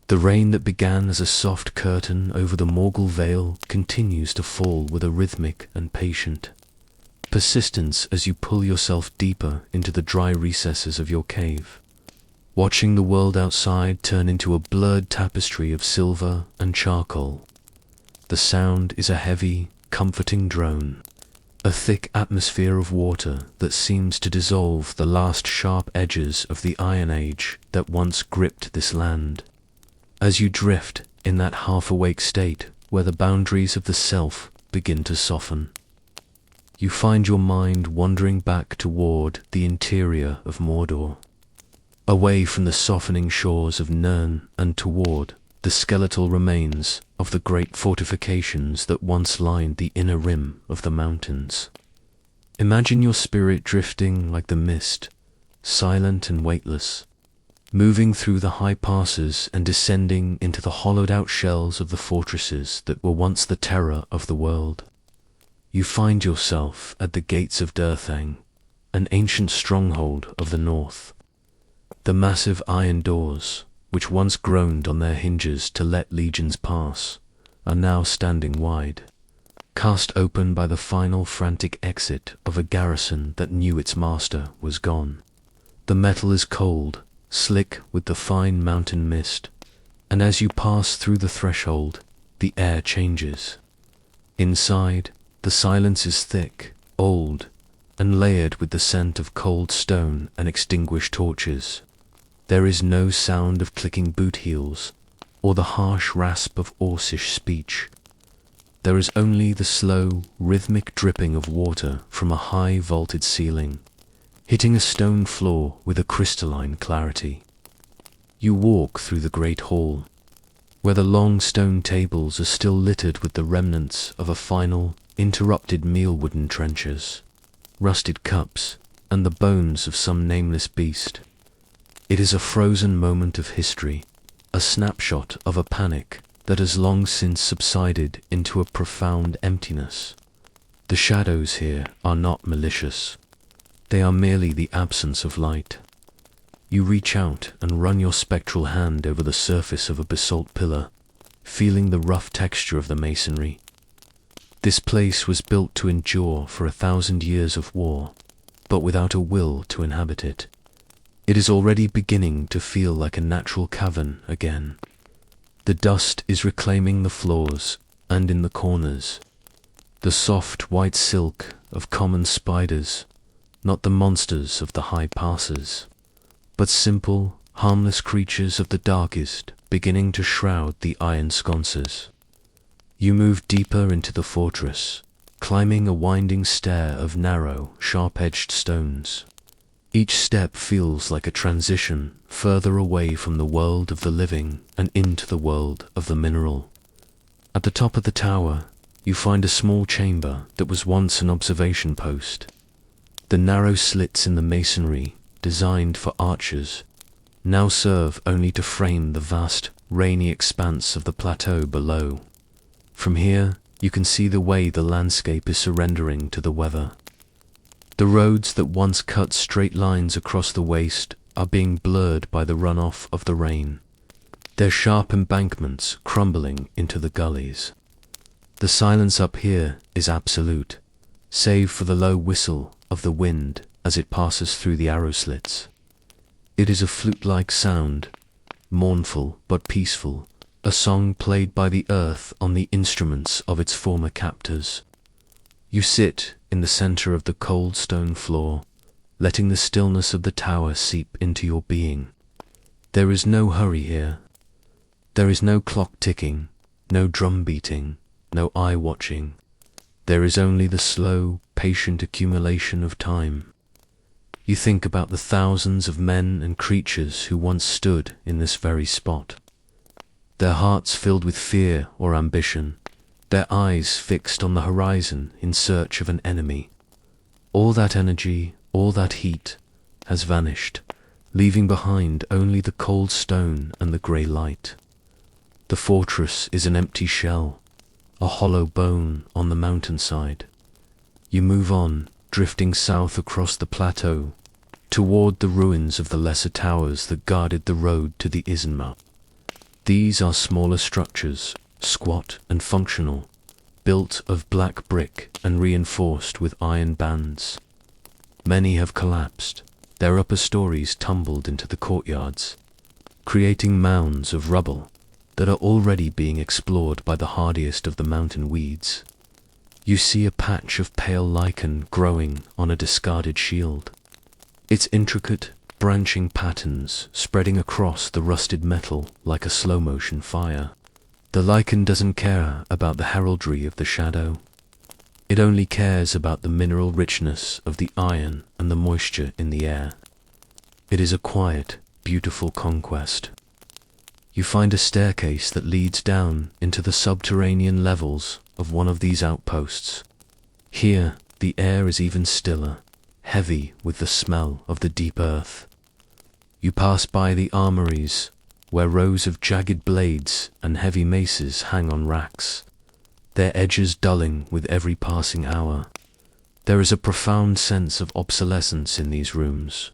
The rain that began as a soft curtain over the Morgul Vale continues to fall with a rhythmic and patient persistence as you pull yourself deeper into the dry recesses of your cave, watching the world outside turn into a blurred tapestry of silver and charcoal. The sound is a heavy, comforting drone, a thick atmosphere of water that seems to dissolve the last sharp edges of the Iron Age that once gripped this land. As you drift in that half-awake state where the boundaries of the self begin to soften, you find your mind wandering back toward the interior of Mordor, away from the softening shores of Nirn and toward the skeletal remains of the great fortifications that once lined the inner rim of the mountains. Imagine your spirit drifting like the mist, silent and weightless, moving through the high passes and descending into the hollowed-out shells of the fortresses that were once the terror of the world. You find yourself at the gates of Durthang, an ancient stronghold of the north. The massive iron doors, which once groaned on their hinges to let legions pass, are now standing wide, cast open by the final frantic exit of a garrison that knew its master was gone. The metal is cold, slick with the fine mountain mist, and as you pass through the threshold, the air changes. Inside, the silence is thick, old, and layered with the scent of cold stone and extinguished torches. There is no sound of clicking boot heels, or the harsh rasp of Orcish speech. There is only the slow, rhythmic dripping of water from a high vaulted ceiling, hitting a stone floor with a crystalline clarity. You walk through the great hall, where the long stone tables are still littered with the remnants of a final, interrupted meal wooden trenchers, rusted cups, and the bones of some nameless beast. It is a frozen moment of history, a snapshot of a panic that has long since subsided into a profound emptiness. The shadows here are not malicious. They are merely the absence of light. You reach out and run your spectral hand over the surface of a basalt pillar, feeling the rough texture of the masonry. This place was built to endure for 1,000 years of war, but without a will to inhabit it. It is already beginning to feel like a natural cavern again. The dust is reclaiming the floors and in the corners. The soft white silk of common spiders, not the monsters of the high passes, but simple, harmless creatures of the darkest, beginning to shroud the iron sconces. You move deeper into the fortress, climbing a winding stair of narrow, sharp-edged stones. Each step feels like a transition further away from the world of the living and into the world of the mineral. At the top of the tower, you find a small chamber that was once an observation post. The narrow slits in the masonry, designed for archers, now serve only to frame the vast, rainy expanse of the plateau below. From here, you can see the way the landscape is surrendering to the weather. The roads that once cut straight lines across the waste are being blurred by the runoff of the rain, their sharp embankments crumbling into the gullies. The silence up here is absolute, save for the low whistle of the wind as it passes through the arrow slits. It is a flute-like sound, mournful but peaceful, a song played by the earth on the instruments of its former captors. You sit in the center of the cold stone floor, letting the stillness of the tower seep into your being. There is no hurry here. There is no clock ticking, no drum beating, no eye watching. There is only the slow, patient accumulation of time. You think about the thousands of men and creatures who once stood in this very spot, their hearts filled with fear or ambition, their eyes fixed on the horizon in search of an enemy. All that energy, all that heat, has vanished, leaving behind only the cold stone and the grey light. The fortress is an empty shell, a hollow bone on the mountainside. You move on, drifting south across the plateau, toward the ruins of the lesser towers that guarded the road to the Isenmouth. These are smaller structures, squat and functional, built of black brick and reinforced with iron bands. Many have collapsed, their upper stories tumbled into the courtyards, creating mounds of rubble that are already being explored by the hardiest of the mountain weeds. You see a patch of pale lichen growing on a discarded shield. Its intricate, branching patterns spreading across the rusted metal like a slow-motion fire. The lichen doesn't care about the heraldry of the shadow. It only cares about the mineral richness of the iron and the moisture in the air. It is a quiet, beautiful conquest. You find a staircase that leads down into the subterranean levels of one of these outposts. Here, the air is even stiller, heavy with the smell of the deep earth. You pass by the armories, where rows of jagged blades and heavy maces hang on racks, their edges dulling with every passing hour. There is a profound sense of obsolescence in these rooms.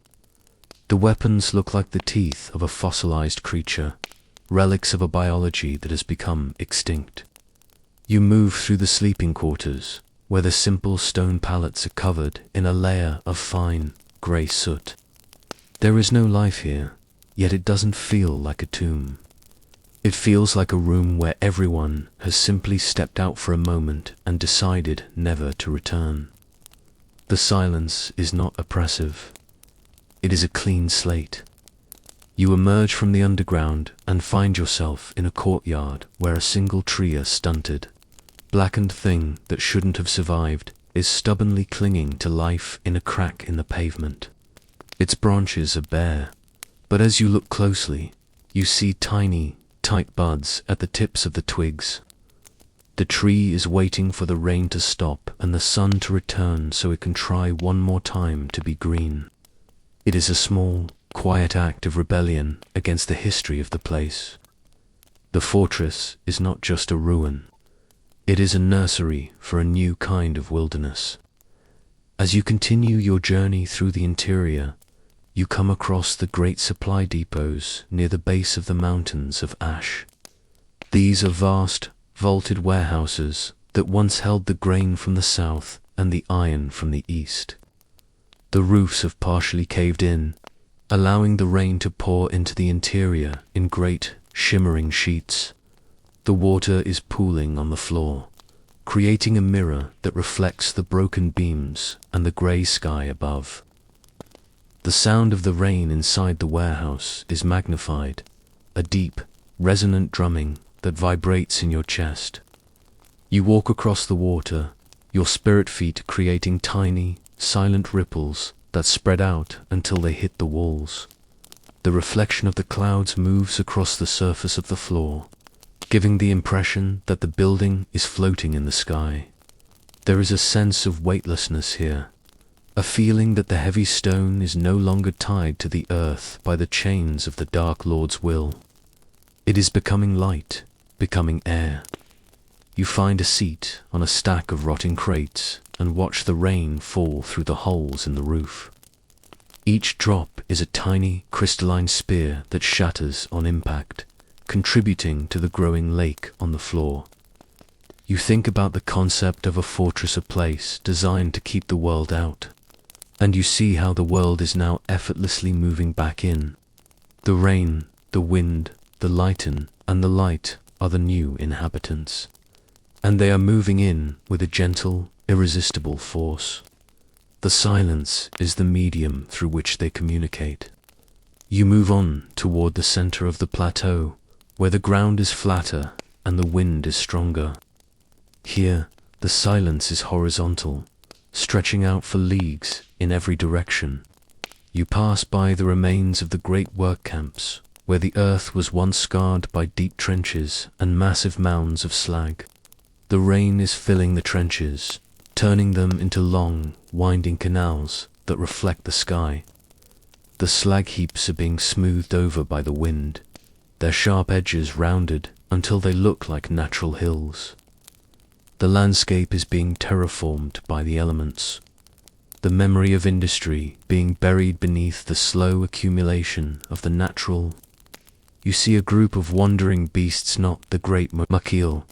The weapons look like the teeth of a fossilized creature, relics of a biology that has become extinct. You move through the sleeping quarters, where the simple stone pallets are covered in a layer of fine, grey soot. There is no life here, yet it doesn't feel like a tomb. It feels like a room where everyone has simply stepped out for a moment and decided never to return. The silence is not oppressive. It is a clean slate. You emerge from the underground and find yourself in a courtyard where a single tree is stunted. Blackened thing that shouldn't have survived is stubbornly clinging to life in a crack in the pavement. Its branches are bare, but as you look closely, you see tiny, tight buds at the tips of the twigs. The tree is waiting for the rain to stop and the sun to return so it can try one more time to be green. It is a small, quiet act of rebellion against the history of the place. The fortress is not just a ruin. It is a nursery for a new kind of wilderness. As you continue your journey through the interior, you come across the great supply depots near the base of the mountains of ash. These are vast, vaulted warehouses that once held the grain from the south and the iron from the east. The roofs have partially caved in, allowing the rain to pour into the interior in great, shimmering sheets. The water is pooling on the floor, creating a mirror that reflects the broken beams and the grey sky above. The sound of the rain inside the warehouse is magnified, a deep, resonant drumming that vibrates in your chest. You walk across the water, your spirit feet creating tiny, silent ripples that spread out until they hit the walls. The reflection of the clouds moves across the surface of the floor, giving the impression that the building is floating in the sky. There is a sense of weightlessness here, a feeling that the heavy stone is no longer tied to the earth by the chains of the Dark Lord's will. It is becoming light, becoming air. You find a seat on a stack of rotting crates and watch the rain fall through the holes in the roof. Each drop is a tiny, crystalline spear that shatters on impact, contributing to the growing lake on the floor. You think about the concept of a fortress, a place designed to keep the world out, and you see how the world is now effortlessly moving back in. The rain, the wind, the lighten, and the light are the new inhabitants, and they are moving in with a gentle, irresistible force. The silence is the medium through which they communicate. You move on toward the center of the plateau, where the ground is flatter and the wind is stronger. Here, the silence is horizontal, stretching out for leagues in every direction. You pass by the remains of the great work camps, where the earth was once scarred by deep trenches and massive mounds of slag. The rain is filling the trenches, turning them into long, winding canals that reflect the sky. The slag heaps are being smoothed over by the wind, their sharp edges rounded until they look like natural hills. The landscape is being terraformed by the elements, the memory of industry being buried beneath the slow accumulation of the natural. You see a group of wandering beasts, not the great Makil,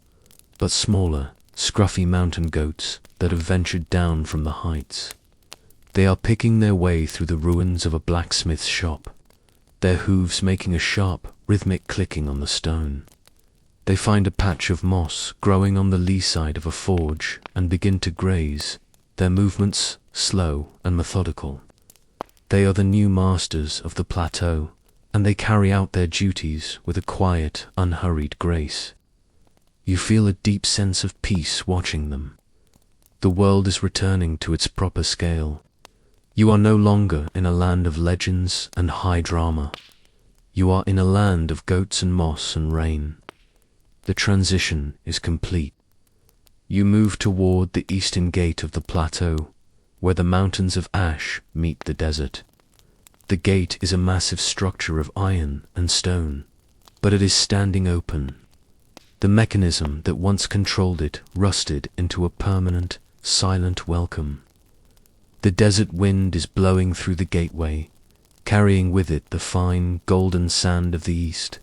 but smaller, scruffy mountain goats that have ventured down from the heights. They are picking their way through the ruins of a blacksmith's shop, their hooves making a sharp, rhythmic clicking on the stone. They find a patch of moss growing on the lee side of a forge and begin to graze, their movements slow and methodical. They are the new masters of the plateau, and they carry out their duties with a quiet, unhurried grace. You feel a deep sense of peace watching them. The world is returning to its proper scale. You are no longer in a land of legends and high drama. You are in a land of goats and moss and rain. The transition is complete. You move toward the eastern gate of the plateau, where the mountains of ash meet the desert. The gate is a massive structure of iron and stone, but it is standing open. The mechanism that once controlled it rusted into a permanent, silent welcome. The desert wind is blowing through the gateway, carrying with it the fine, golden sand of the east.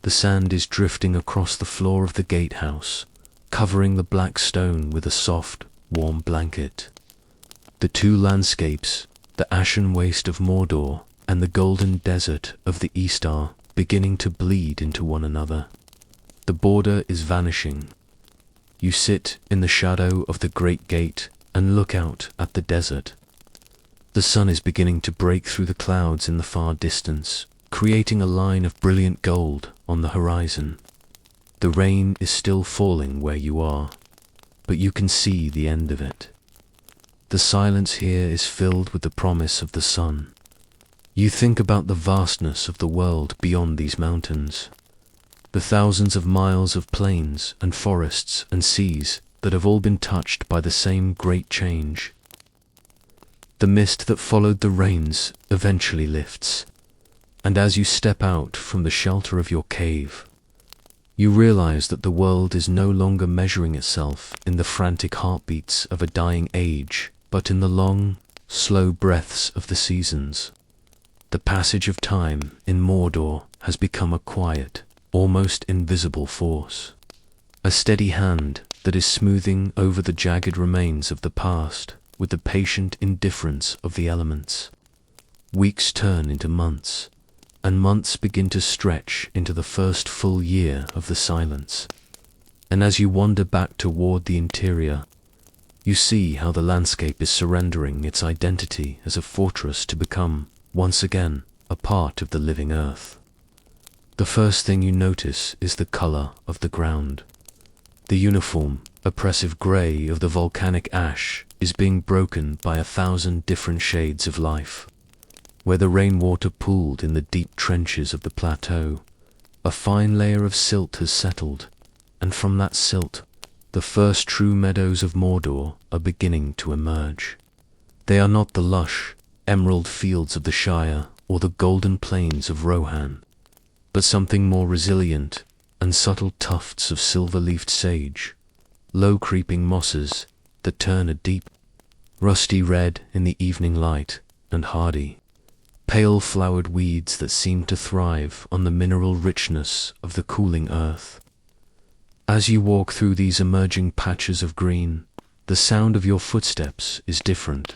The sand is drifting across the floor of the gatehouse, covering the black stone with a soft, warm blanket. The two landscapes, the ashen waste of Mordor and the golden desert of the east, are beginning to bleed into one another. The border is vanishing. You sit in the shadow of the great gate and look out at the desert. The sun is beginning to break through the clouds in the far distance, creating a line of brilliant gold on the horizon. The rain is still falling where you are, but you can see the end of it. The silence here is filled with the promise of the sun. You think about the vastness of the world beyond these mountains, the thousands of miles of plains and forests and seas that have all been touched by the same great change. The mist that followed the rains eventually lifts, and as you step out from the shelter of your cave, you realize that the world is no longer measuring itself in the frantic heartbeats of a dying age, but in the long, slow breaths of the seasons. The passage of time in Mordor has become a quiet, almost invisible force, a steady hand that is smoothing over the jagged remains of the past with the patient indifference of the elements. Weeks turn into months, and months begin to stretch into the first full year of the silence. And as you wander back toward the interior, you see how the landscape is surrendering its identity as a fortress to become, once again, a part of the living earth. The first thing you notice is the color of the ground. The uniform, oppressive gray of the volcanic ash is being broken by 1,000 different shades of life. Where the rainwater pooled in the deep trenches of the plateau, a fine layer of silt has settled, and from that silt, the first true meadows of Mordor are beginning to emerge. They are not the lush, emerald fields of the Shire or the golden plains of Rohan, but something more resilient and subtle tufts of silver-leafed sage, low-creeping mosses that turn a deep, rusty red in the evening light, and hardy, pale-flowered weeds that seem to thrive on the mineral richness of the cooling earth. As you walk through these emerging patches of green, the sound of your footsteps is different.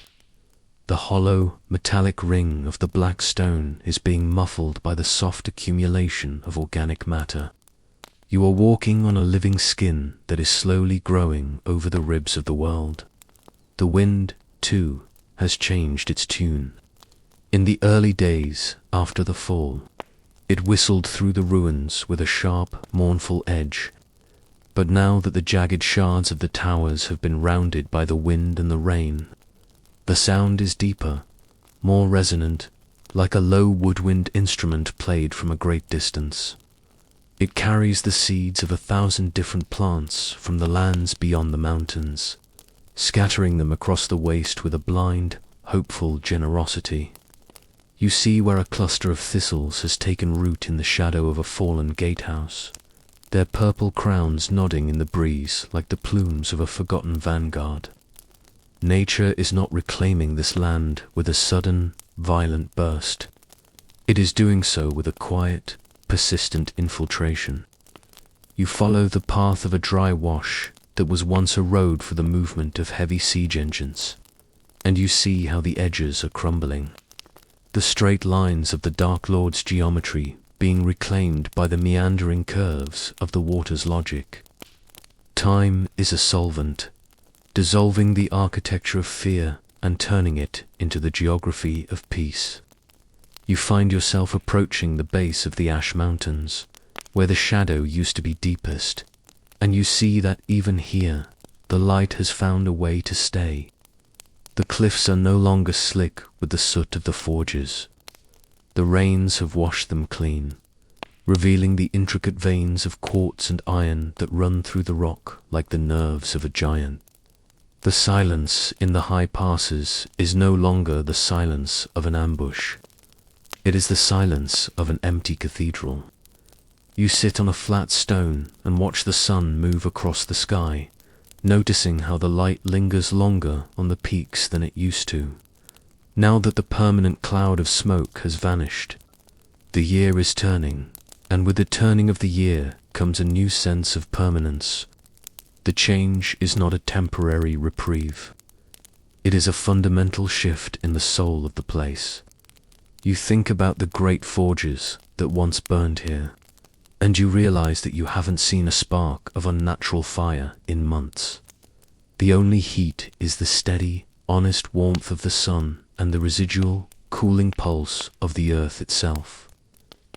The hollow, metallic ring of the black stone is being muffled by the soft accumulation of organic matter. You are walking on a living skin that is slowly growing over the ribs of the world. The wind, too, has changed its tune. In the early days after the fall, it whistled through the ruins with a sharp, mournful edge. But now that the jagged shards of the towers have been rounded by the wind and the rain, the sound is deeper, more resonant, like a low woodwind instrument played from a great distance. It carries the seeds of 1,000 different plants from the lands beyond the mountains, scattering them across the waste with a blind, hopeful generosity. You see where a cluster of thistles has taken root in the shadow of a fallen gatehouse, their purple crowns nodding in the breeze like the plumes of a forgotten vanguard. Nature is not reclaiming this land with a sudden, violent burst. It is doing so with a quiet, persistent infiltration. You follow the path of a dry wash that was once a road for the movement of heavy siege engines, and you see how the edges are crumbling, the straight lines of the Dark Lord's geometry being reclaimed by the meandering curves of the water's logic. Time is a solvent, dissolving the architecture of fear and turning it into the geography of peace. You find yourself approaching the base of the Ash Mountains, where the shadow used to be deepest, and you see that even here, the light has found a way to stay. The cliffs are no longer slick with the soot of the forges. The rains have washed them clean, revealing the intricate veins of quartz and iron that run through the rock like the nerves of a giant. The silence in the high passes is no longer the silence of an ambush. It is the silence of an empty cathedral. You sit on a flat stone and watch the sun move across the sky, noticing how the light lingers longer on the peaks than it used to. Now that the permanent cloud of smoke has vanished, the year is turning, and with the turning of the year comes a new sense of permanence. The change is not a temporary reprieve. It is a fundamental shift in the soul of the place. You think about the great forges that once burned here, and you realize that you haven't seen a spark of unnatural fire in months. The only heat is the steady, honest warmth of the sun and the residual, cooling pulse of the earth itself.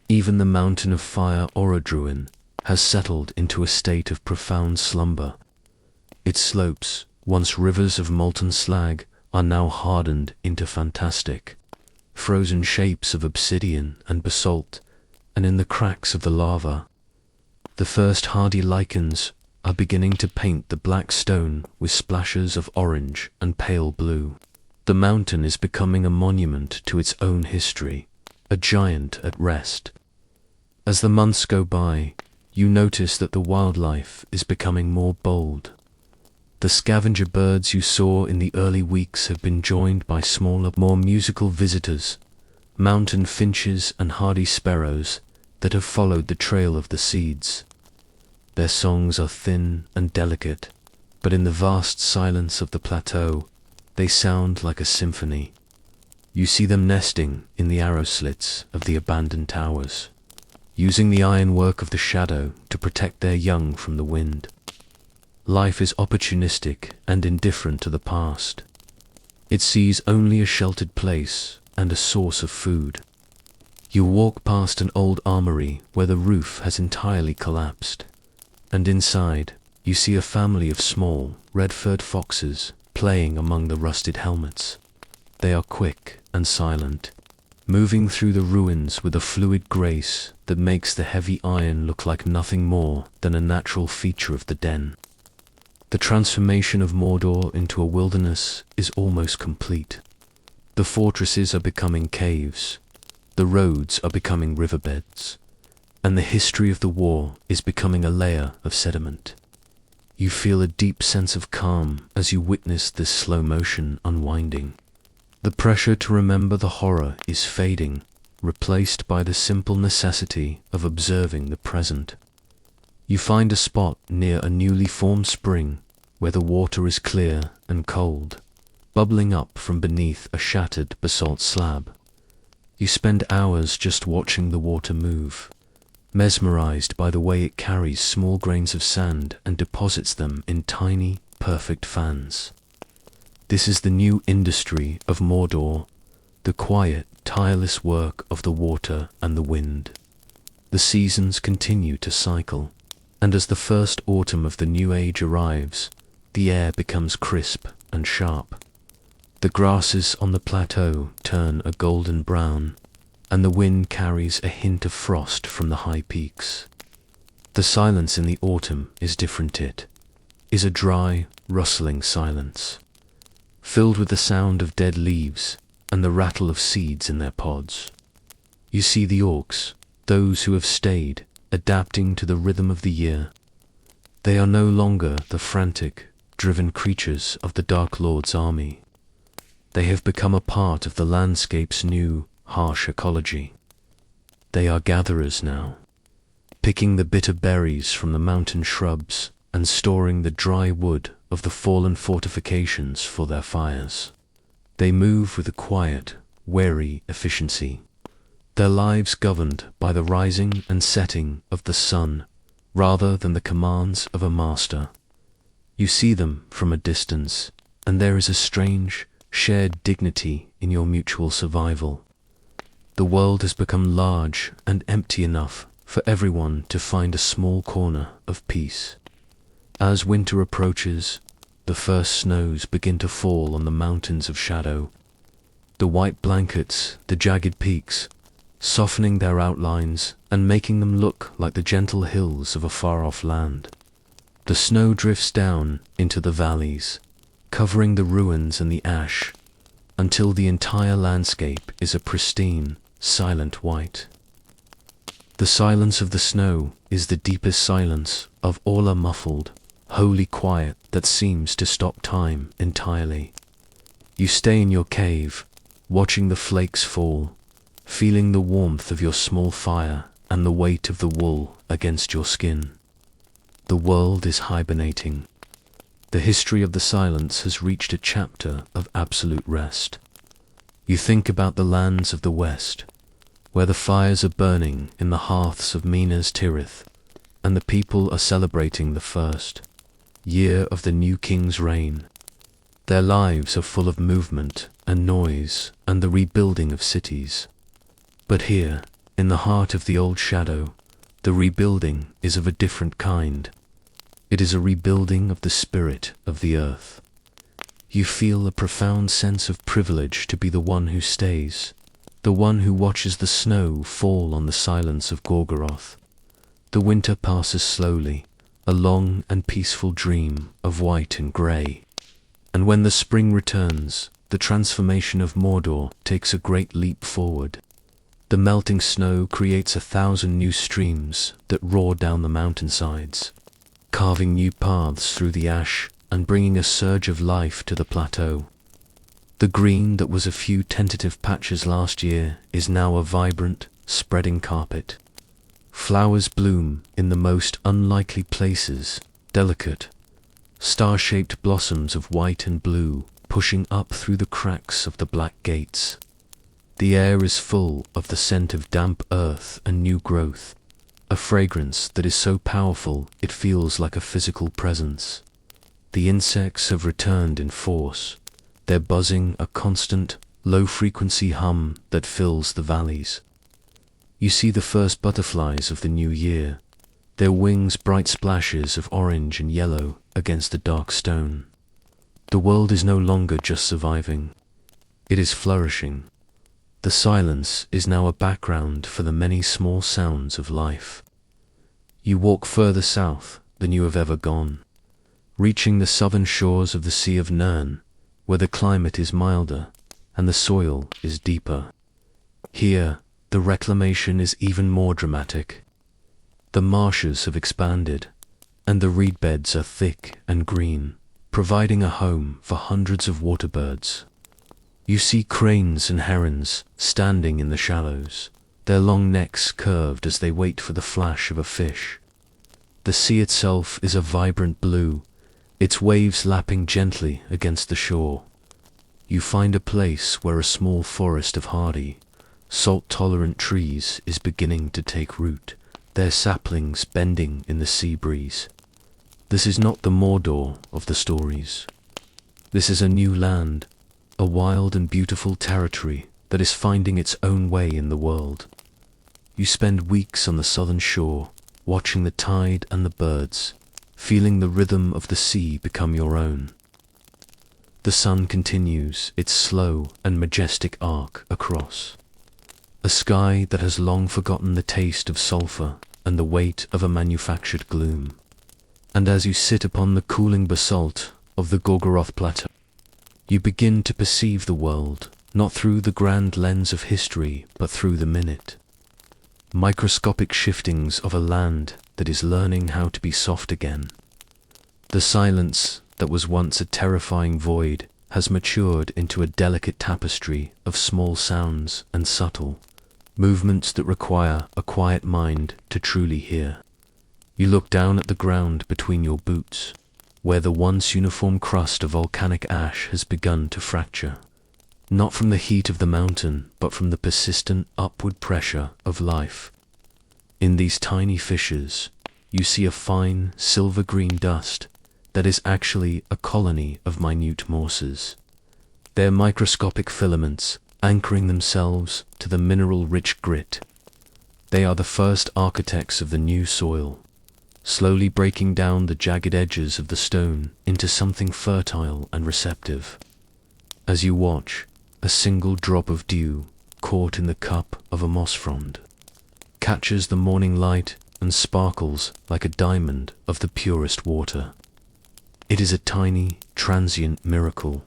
Even the mountain of fire Orodruin has settled into a state of profound slumber. Its slopes, once rivers of molten slag, are now hardened into fantastic, frozen shapes of obsidian and basalt, and in the cracks of the lava, the first hardy lichens are beginning to paint the black stone with splashes of orange and pale blue. The mountain is becoming a monument to its own history, a giant at rest. As the months go by, you notice that the wildlife is becoming more bold. The scavenger birds you saw in the early weeks have been joined by smaller, more musical visitors, mountain finches and hardy sparrows that have followed the trail of the seeds. Their songs are thin and delicate, but in the vast silence of the plateau, they sound like a symphony. You see them nesting in the arrow slits of the abandoned towers, using the ironwork of the shadow to protect their young from the wind. Life is opportunistic and indifferent to the past. It sees only a sheltered place and a source of food. You walk past an old armory where the roof has entirely collapsed, and inside you see a family of small, red-furred foxes playing among the rusted helmets. They are quick and silent, moving through the ruins with a fluid grace that makes the heavy iron look like nothing more than a natural feature of the den. The transformation of Mordor into a wilderness is almost complete. The fortresses are becoming caves, the roads are becoming riverbeds, and the history of the war is becoming a layer of sediment. You feel a deep sense of calm as you witness this slow motion unwinding. The pressure to remember the horror is fading, replaced by the simple necessity of observing the present. You find a spot near a newly formed spring where the water is clear and cold, bubbling up from beneath a shattered basalt slab. You spend hours just watching the water move, mesmerized by the way it carries small grains of sand and deposits them in tiny, perfect fans. This is the new industry of Mordor, the quiet, tireless work of the water and the wind. The seasons continue to cycle, and as the first autumn of the new age arrives, the air becomes crisp and sharp. The grasses on the plateau turn a golden brown, and the wind carries a hint of frost from the high peaks. The silence in the autumn is different. It is a dry, rustling silence, filled with the sound of dead leaves and the rattle of seeds in their pods. You see the orcs, those who have stayed, adapting to the rhythm of the year. They are no longer the frantic, driven creatures of the Dark Lord's army. They have become a part of the landscape's new, harsh ecology. They are gatherers now, picking the bitter berries from the mountain shrubs and storing the dry wood of the fallen fortifications for their fires. They move with a quiet, wary efficiency, their lives governed by the rising and setting of the sun rather than the commands of a master. You see them from a distance, and there is a strange, shared dignity in your mutual survival. The world has become large and empty enough for everyone to find a small corner of peace. As winter approaches, the first snows begin to fall on the mountains of shadow. The white blankets, the jagged peaks, softening their outlines and making them look like the gentle hills of a far-off land. The snow drifts down into the valleys, covering the ruins and the ash, until the entire landscape is a pristine, silent white. The silence of the snow is the deepest silence of all, a muffled, holy quiet that seems to stop time entirely. You stay in your cave, watching the flakes fall, feeling the warmth of your small fire and the weight of the wool against your skin. The world is hibernating. The history of the silence has reached a chapter of absolute rest. You think about the lands of the West, where the fires are burning in the hearths of Minas Tirith, and the people are celebrating the first year of the new king's reign. Their lives are full of movement and noise and the rebuilding of cities. But here, in the heart of the old shadow, the rebuilding is of a different kind. It is a rebuilding of the spirit of the earth. You feel a profound sense of privilege to be the one who stays, the one who watches the snow fall on the silence of Gorgoroth. The winter passes slowly, a long and peaceful dream of white and grey. And when the spring returns, the transformation of Mordor takes a great leap forward. The melting snow creates 1,000 new streams that roar down the mountainsides, carving new paths through the ash and bringing a surge of life to the plateau. The green that was a few tentative patches last year is now a vibrant, spreading carpet. Flowers bloom in the most unlikely places, delicate, star-shaped blossoms of white and blue pushing up through the cracks of the black gates. The air is full of the scent of damp earth and new growth, a fragrance that is so powerful it feels like a physical presence. The insects have returned in force, their buzzing a constant, low-frequency hum that fills the valleys. You see the first butterflies of the new year, their wings bright splashes of orange and yellow against the dark stone. The world is no longer just surviving, it is flourishing. The silence is now a background for the many small sounds of life. You walk further south than you have ever gone, reaching the southern shores of the Sea of Nirn, where the climate is milder and the soil is deeper. Here, the reclamation is even more dramatic. The marshes have expanded, and the reed beds are thick and green, providing a home for hundreds of waterbirds. You see cranes and herons standing in the shallows, their long necks curved as they wait for the flash of a fish. The sea itself is a vibrant blue, its waves lapping gently against the shore. You find a place where a small forest of hardy, salt-tolerant trees is beginning to take root, their saplings bending in the sea breeze. This is not the Mordor of the stories. This is a new land, a wild and beautiful territory that is finding its own way in the world. You spend weeks on the southern shore, watching the tide and the birds, feeling the rhythm of the sea become your own. The sun continues its slow and majestic arc across a sky that has long forgotten the taste of sulphur and the weight of a manufactured gloom. And as you sit upon the cooling basalt of the Gorgoroth Plateau, you begin to perceive the world not through the grand lens of history but through the minute. Microscopic shiftings of a land that is learning how to be soft again. The silence that was once a terrifying void has matured into a delicate tapestry of small sounds and subtle movements that require a quiet mind to truly hear. You look down at the ground between your boots, where the once uniform crust of volcanic ash has begun to fracture, not from the heat of the mountain, but from the persistent upward pressure of life. In these tiny fissures, you see a fine, silver-green dust that is actually a colony of minute morses. their microscopic filaments anchoring themselves to the mineral-rich grit. They are the first architects of the new soil, slowly breaking down the jagged edges of the stone into something fertile and receptive. As you watch, a single drop of dew, caught in the cup of a moss frond, catches the morning light and sparkles like a diamond of the purest water. It is a tiny, transient miracle,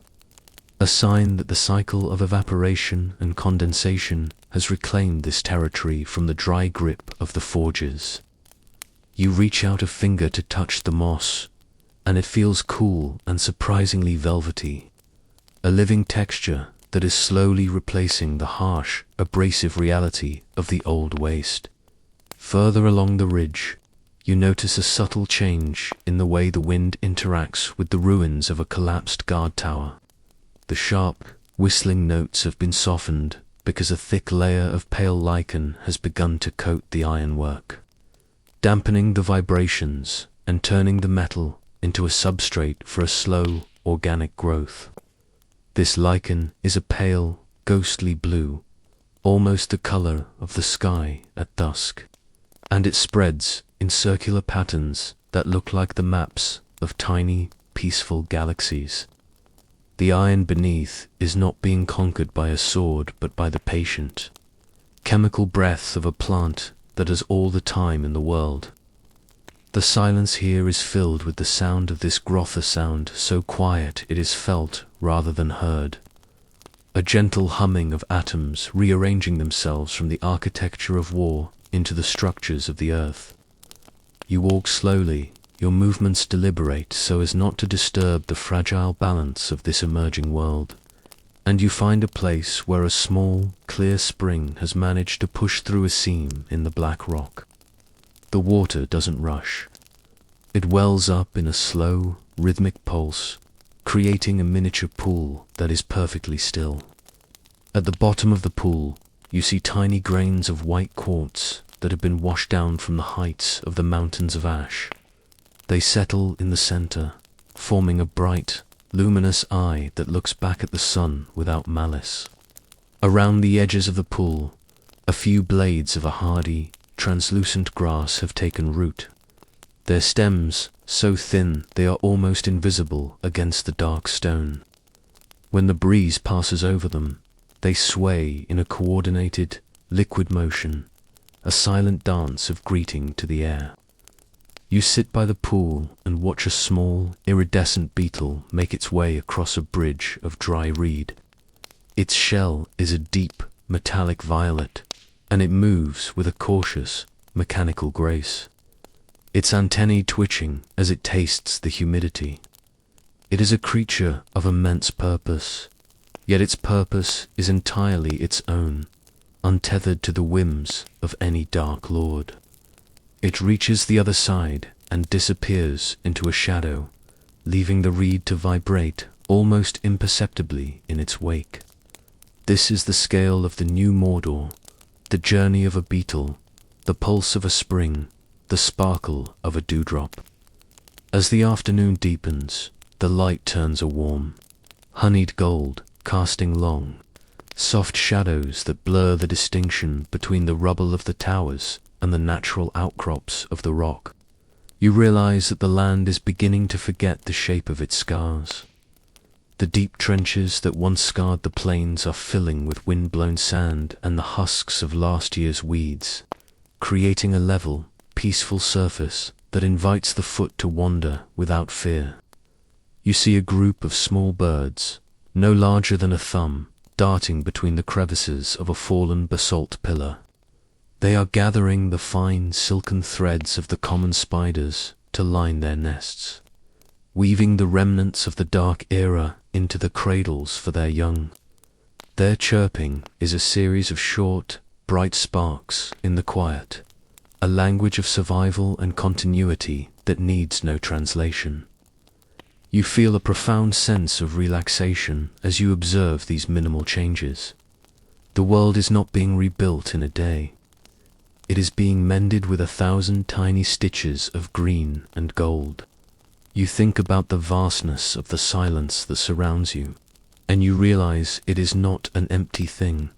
a sign that the cycle of evaporation and condensation has reclaimed this territory from the dry grip of the forges. You reach out a finger to touch the moss, and it feels cool and surprisingly velvety, a living texture that is slowly replacing the harsh, abrasive reality of the old waste. Further along the ridge, you notice a subtle change in the way the wind interacts with the ruins of a collapsed guard tower. The sharp, whistling notes have been softened because a thick layer of pale lichen has begun to coat the ironwork, dampening the vibrations and turning the metal into a substrate for a slow, organic growth. This lichen is a pale, ghostly blue, almost the color of the sky at dusk, and it spreads in circular patterns that look like the maps of tiny, peaceful galaxies. The iron beneath is not being conquered by a sword but by the patient, chemical breath of a plant that has all the time in the world. The silence here is filled with the sound of this grotha sound, so quiet it is felt rather than heard. A gentle humming of atoms rearranging themselves from the architecture of war into the structures of the earth. You walk slowly, your movements deliberate so as not to disturb the fragile balance of this emerging world, and you find a place where a small, clear spring has managed to push through a seam in the black rock. The water doesn't rush. It wells up in a slow, rhythmic pulse, creating a miniature pool that is perfectly still. At the bottom of the pool, you see tiny grains of white quartz that have been washed down from the heights of the mountains of ash. They settle in the center, forming a bright, luminous eye that looks back at the sun without malice. Around the edges of the pool, a few blades of a hardy, translucent grass have taken root, their stems so thin they are almost invisible against the dark stone. When the breeze passes over them, they sway in a coordinated, liquid motion, a silent dance of greeting to the air. You sit by the pool and watch a small, iridescent beetle make its way across a bridge of dry reed. Its shell is a deep, metallic violet, and it moves with a cautious, mechanical grace, its antennae twitching as it tastes the humidity. It is a creature of immense purpose, yet its purpose is entirely its own, untethered to the whims of any dark lord. It reaches the other side and disappears into a shadow, leaving the reed to vibrate almost imperceptibly in its wake. This is the scale of the new Mordor, the journey of a beetle, the pulse of a spring, the sparkle of a dewdrop. As the afternoon deepens, the light turns a warm, honeyed gold, casting long, soft shadows that blur the distinction between the rubble of the towers and the natural outcrops of the rock. You realize that the land is beginning to forget the shape of its scars. The deep trenches that once scarred the plains are filling with wind-blown sand and the husks of last year's weeds, creating a level, peaceful surface that invites the foot to wander without fear. You see a group of small birds, no larger than a thumb, darting between the crevices of a fallen basalt pillar. They are gathering the fine silken threads of the common spiders to line their nests, weaving the remnants of the dark era into the cradles for their young. Their chirping is a series of short, bright sparks in the quiet, a language of survival and continuity that needs no translation. You feel a profound sense of relaxation as you observe these minimal changes. The world is not being rebuilt in a day. It is being mended with 1,000 tiny stitches of green and gold. You think about the vastness of the silence that surrounds you, and you realize it is not an empty thing,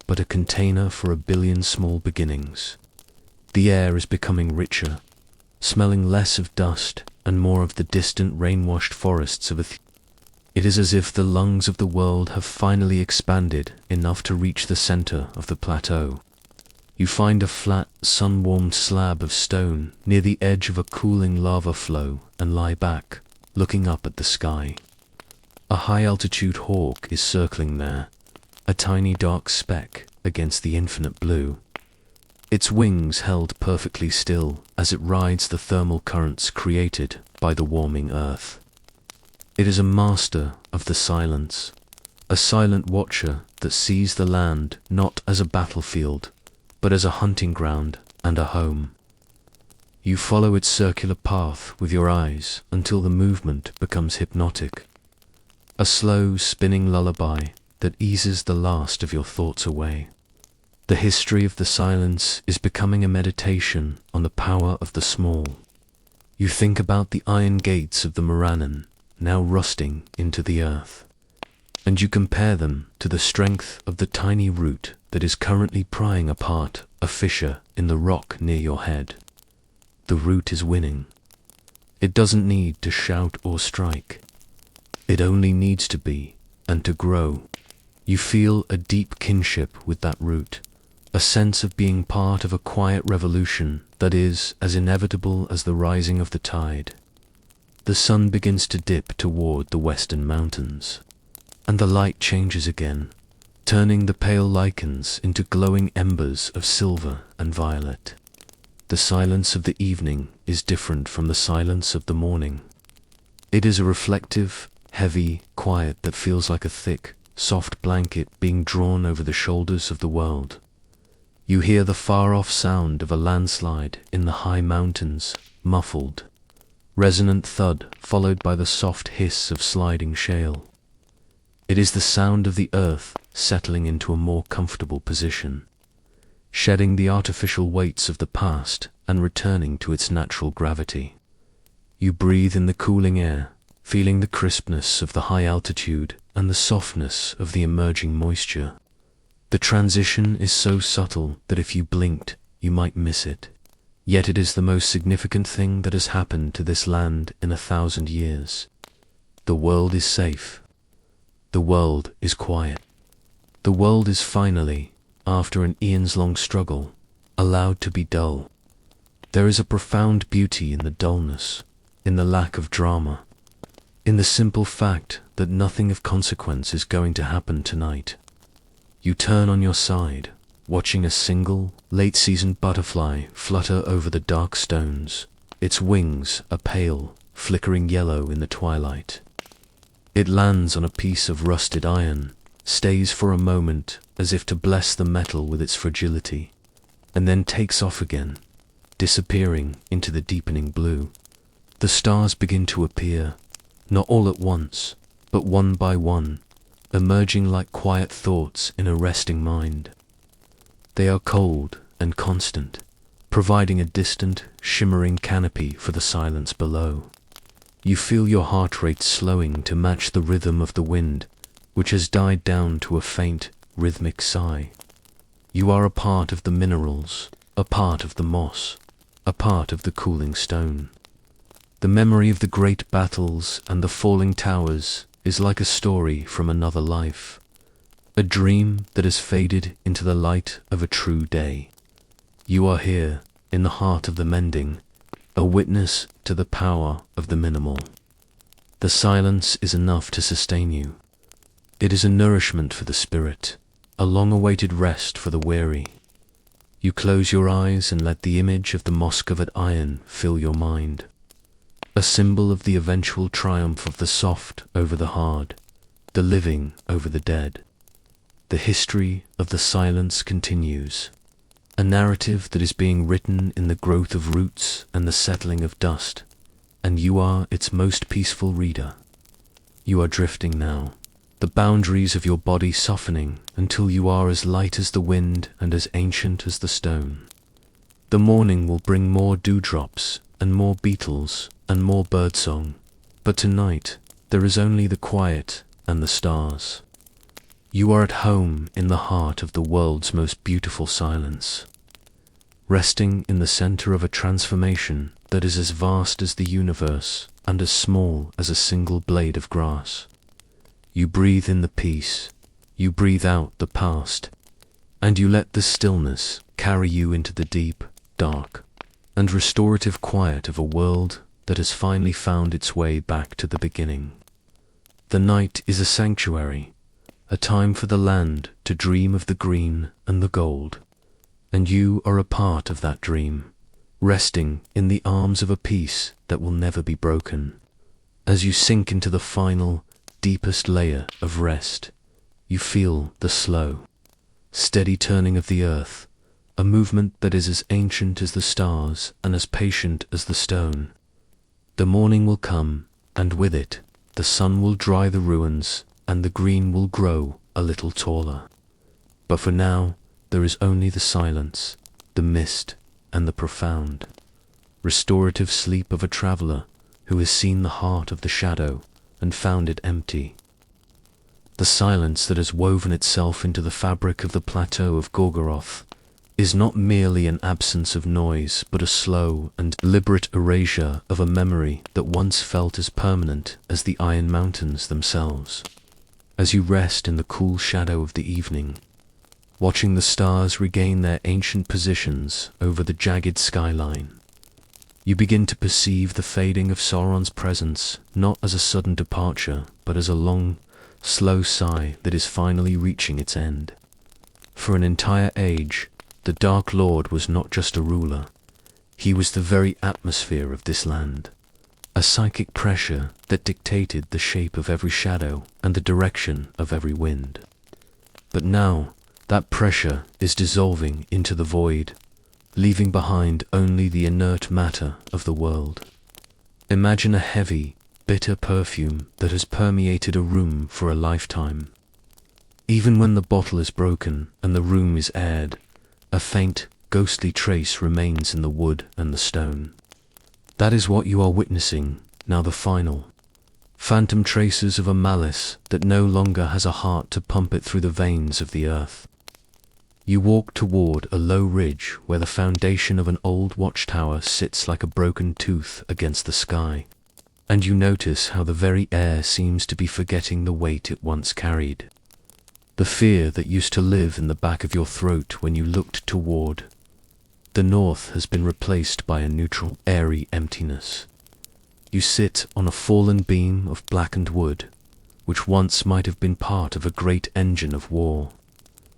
but a container for a billion small beginnings. The air is becoming richer, smelling less of dust and more of the distant rain-washed forests of It is as if the lungs of the world have finally expanded enough to reach the center of the plateau. You find a flat, sun-warmed slab of stone near the edge of a cooling lava flow and lie back, looking up at the sky. A high-altitude hawk is circling there, a tiny dark speck against the infinite blue. Its wings held perfectly still as it rides the thermal currents created by the warming earth. It is a master of the silence, a silent watcher that sees the land not as a battlefield, but as a hunting ground and a home. You follow its circular path with your eyes until the movement becomes hypnotic, a slow spinning lullaby that eases the last of your thoughts away. The history of the silence is becoming a meditation on the power of the small. You think about the iron gates of the Morannon, now rusting into the earth, and you compare them to the strength of the tiny root that is currently prying apart a fissure in the rock near your head. The root is winning. It doesn't need to shout or strike. It only needs to be, and to grow. You feel a deep kinship with that root, a sense of being part of a quiet revolution that is as inevitable as the rising of the tide. The sun begins to dip toward the western mountains, and the light changes again, turning the pale lichens into glowing embers of silver and violet. The silence of the evening is different from the silence of the morning. It is a reflective, heavy quiet that feels like a thick, soft blanket being drawn over the shoulders of the world. You hear the far-off sound of a landslide in the high mountains, muffled, resonant thud followed by the soft hiss of sliding shale. It is the sound of the earth settling into a more comfortable position, shedding the artificial weights of the past and returning to its natural gravity. You breathe in the cooling air, feeling the crispness of the high altitude and the softness of the emerging moisture. The transition is so subtle that if you blinked, you might miss it. Yet it is the most significant thing that has happened to this land in 1,000 years. The world is safe. The world is quiet. The world is finally, after an eons-long struggle, allowed to be dull. There is a profound beauty in the dullness, in the lack of drama, in the simple fact that nothing of consequence is going to happen tonight. You turn on your side, watching a single, late-season butterfly flutter over the dark stones, its wings a pale, flickering yellow in the twilight. It lands on a piece of rusted iron, stays for a moment as if to bless the metal with its fragility, and then takes off again, disappearing into the deepening blue. The stars begin to appear, not all at once, but one by one, emerging like quiet thoughts in a resting mind. They are cold and constant, providing a distant, shimmering canopy for the silence below. You feel your heart rate slowing to match the rhythm of the wind, which has died down to a faint, rhythmic sigh. You are a part of the minerals, a part of the moss, a part of the cooling stone. The memory of the great battles and the falling towers is like a story from another life, a dream that has faded into the light of a true day. You are here, in the heart of the mending, a witness to the power of the minimal. The silence is enough to sustain you. It is a nourishment for the spirit, a long-awaited rest for the weary. You close your eyes and let the image of the moss-covered iron fill your mind, a symbol of the eventual triumph of the soft over the hard, the living over the dead. The history of the silence continues, a narrative that is being written in the growth of roots and the settling of dust, and you are its most peaceful reader. You are drifting now, the boundaries of your body softening until you are as light as the wind and as ancient as the stone. The morning will bring more dewdrops and more beetles and more birdsong, but tonight there is only the quiet and the stars. You are at home in the heart of the world's most beautiful silence, resting in the center of a transformation that is as vast as the universe and as small as a single blade of grass. You breathe in the peace, you breathe out the past, and you let the stillness carry you into the deep, dark, and restorative quiet of a world that has finally found its way back to the beginning. The night is a sanctuary, a time for the land to dream of the green and the gold, and you are a part of that dream, resting in the arms of a peace that will never be broken. As you sink into the final, deepest layer of rest, you feel the slow, steady turning of the earth, a movement that is as ancient as the stars and as patient as the stone. The morning will come, and with it, the sun will dry the ruins, and the green will grow a little taller. But for now, there is only the silence, the mist, and the profound, restorative sleep of a traveler who has seen the heart of the shadow and found it empty. The silence that has woven itself into the fabric of the plateau of Gorgoroth is not merely an absence of noise, but a slow and deliberate erasure of a memory that once felt as permanent as the Iron Mountains themselves. As you rest in the cool shadow of the evening, watching the stars regain their ancient positions over the jagged skyline, you begin to perceive the fading of Sauron's presence not as a sudden departure, but as a long, slow sigh that is finally reaching its end. For an entire age, the Dark Lord was not just a ruler, he was the very atmosphere of this land, a psychic pressure that dictated the shape of every shadow and the direction of every wind. But now, that pressure is dissolving into the void, leaving behind only the inert matter of the world. Imagine a heavy, bitter perfume that has permeated a room for a lifetime. Even when the bottle is broken and the room is aired, a faint, ghostly trace remains in the wood and the stone. That is what you are witnessing, now the final, phantom traces of a malice that no longer has a heart to pump it through the veins of the earth. You walk toward a low ridge where the foundation of an old watchtower sits like a broken tooth against the sky, and you notice how the very air seems to be forgetting the weight it once carried. The fear that used to live in the back of your throat when you looked toward the north has been replaced by a neutral, airy emptiness. You sit on a fallen beam of blackened wood, which once might have been part of a great engine of war,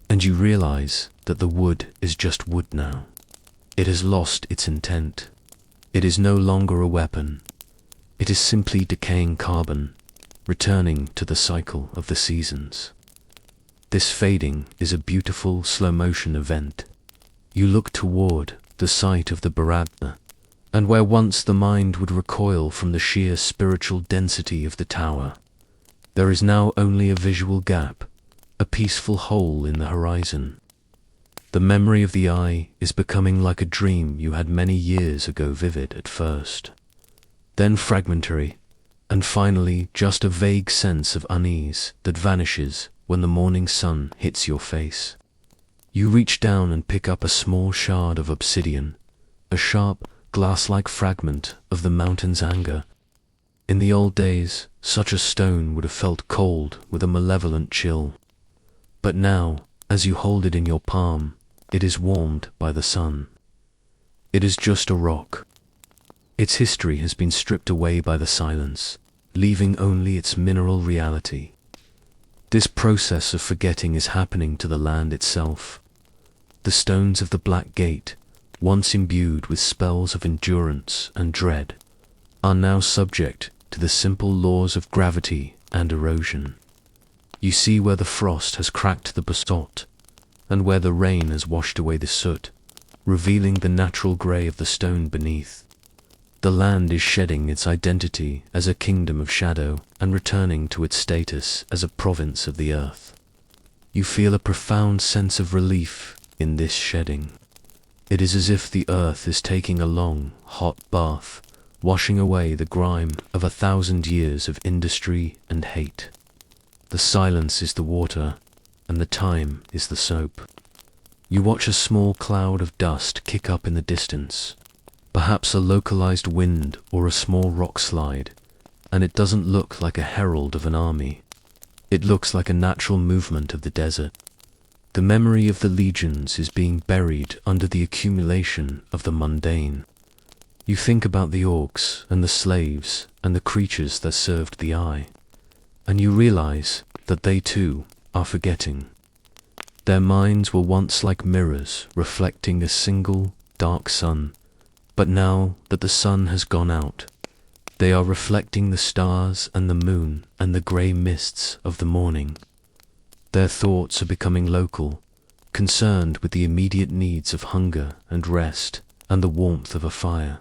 and you realize that the wood is just wood now. It has lost its intent. It is no longer a weapon. It is simply decaying carbon, returning to the cycle of the seasons. This fading is a beautiful slow-motion event. You look toward the site of the Barad-dûr, and where once the mind would recoil from the sheer spiritual density of the tower, there is now only a visual gap, a peaceful hole in the horizon. The memory of the eye is becoming like a dream you had many years ago, vivid at first, then fragmentary, and finally just a vague sense of unease that vanishes when the morning sun hits your face. You reach down and pick up a small shard of obsidian, a sharp, glass-like fragment of the mountain's anger. In the old days, such a stone would have felt cold with a malevolent chill. But now, as you hold it in your palm, it is warmed by the sun. It is just a rock. Its history has been stripped away by the silence, leaving only its mineral reality. This process of forgetting is happening to the land itself. The stones of the Black Gate, once imbued with spells of endurance and dread, are now subject to the simple laws of gravity and erosion. You see where the frost has cracked the basalt, and where the rain has washed away the soot, revealing the natural grey of the stone beneath. The land is shedding its identity as a kingdom of shadow and returning to its status as a province of the earth. You feel a profound sense of relief in this shedding. It is as if the earth is taking a long, hot bath, washing away the grime of 1,000 years of industry and hate. The silence is the water, and the time is the soap. You watch a small cloud of dust kick up in the distance, perhaps a localized wind or a small rock slide, and it doesn't look like a herald of an army. It looks like a natural movement of the desert. The memory of the legions is being buried under the accumulation of the mundane. You think about the orcs and the slaves and the creatures that served the eye, and you realize that they too are forgetting. Their minds were once like mirrors reflecting a single dark sun, but now that the sun has gone out, they are reflecting the stars and the moon and the grey mists of the morning. Their thoughts are becoming local, concerned with the immediate needs of hunger and rest and the warmth of a fire.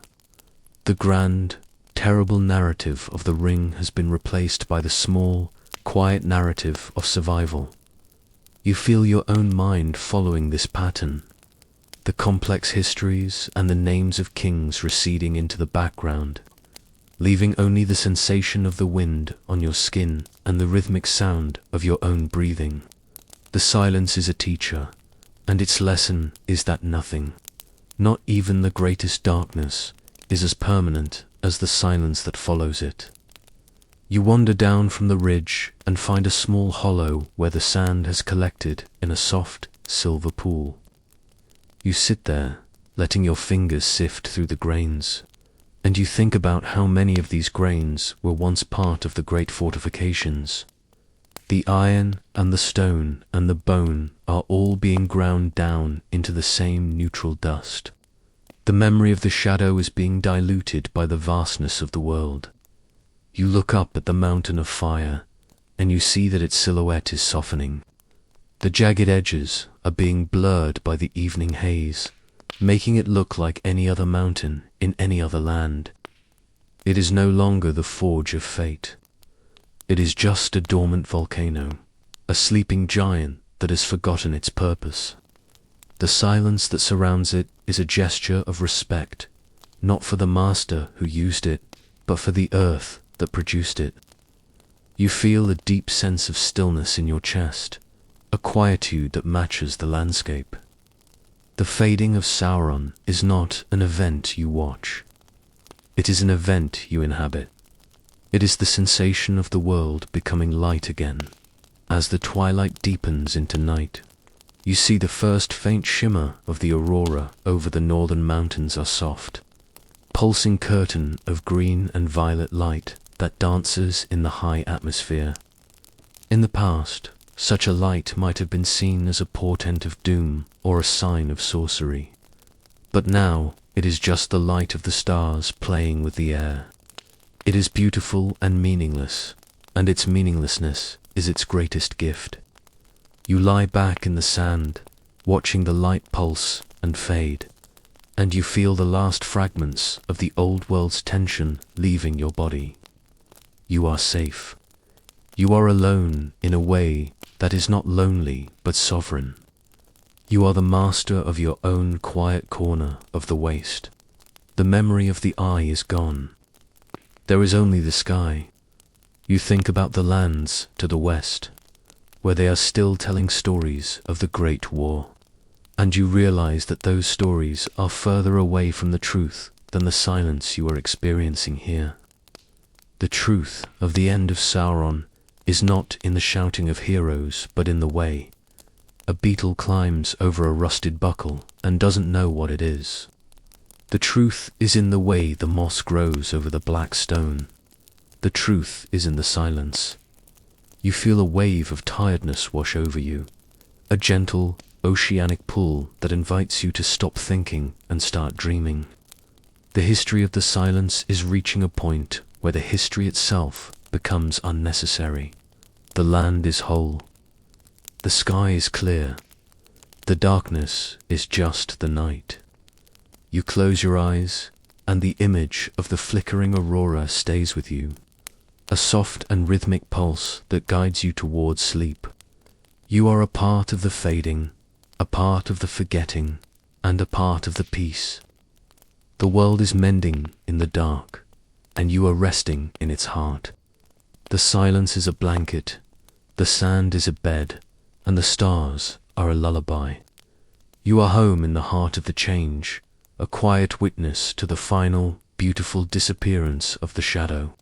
The grand, terrible narrative of the ring has been replaced by the small, quiet narrative of survival. You feel your own mind following this pattern, the complex histories and the names of kings receding into the background, leaving only the sensation of the wind on your skin and the rhythmic sound of your own breathing. The silence is a teacher, and its lesson is that nothing, not even the greatest darkness, is as permanent as the silence that follows it. You wander down from the ridge and find a small hollow where the sand has collected in a soft, silver pool. You sit there, letting your fingers sift through the grains, and you think about how many of these grains were once part of the great fortifications. The iron and the stone and the bone are all being ground down into the same neutral dust. The memory of the shadow is being diluted by the vastness of the world. You look up at the mountain of fire, and you see that its silhouette is softening. The jagged edges are being blurred by the evening haze, making it look like any other mountain in any other land. It is no longer the forge of fate. It is just a dormant volcano, a sleeping giant that has forgotten its purpose. The silence that surrounds it is a gesture of respect, not for the master who used it, but for the earth that produced it. You feel a deep sense of stillness in your chest, a quietude that matches the landscape. The fading of Sauron is not an event you watch. It is an event you inhabit. It is the sensation of the world becoming light again. As the twilight deepens into night, you see the first faint shimmer of the aurora over the northern mountains are soft, pulsing curtain of green and violet light that dances in the high atmosphere. In the past, such a light might have been seen as a portent of doom or a sign of sorcery. But now it is just the light of the stars playing with the air. It is beautiful and meaningless, and its meaninglessness is its greatest gift. You lie back in the sand, watching the light pulse and fade, and you feel the last fragments of the old world's tension leaving your body. You are safe. You are alone in a way that is not lonely but sovereign. You are the master of your own quiet corner of the waste. The memory of the eye is gone. There is only the sky. You think about the lands to the west, where they are still telling stories of the Great War, and you realize that those stories are further away from the truth than the silence you are experiencing here. The truth of the end of Sauron is not in the shouting of heroes, but in the way. A beetle climbs over a rusted buckle and doesn't know what it is. The truth is in the way the moss grows over the black stone. The truth is in the silence. You feel a wave of tiredness wash over you, a gentle, oceanic pull that invites you to stop thinking and start dreaming. The history of the silence is reaching a point where the history itself becomes unnecessary. The land is whole. The sky is clear. The darkness is just the night. You close your eyes, and the image of the flickering aurora stays with you, a soft and rhythmic pulse that guides you towards sleep. You are a part of the fading, a part of the forgetting, and a part of the peace. The world is mending in the dark, and you are resting in its heart. The silence is a blanket, The sand is a bed, and the stars are a lullaby. You are home in the heart of the change, a quiet witness to the final, beautiful disappearance of the shadow.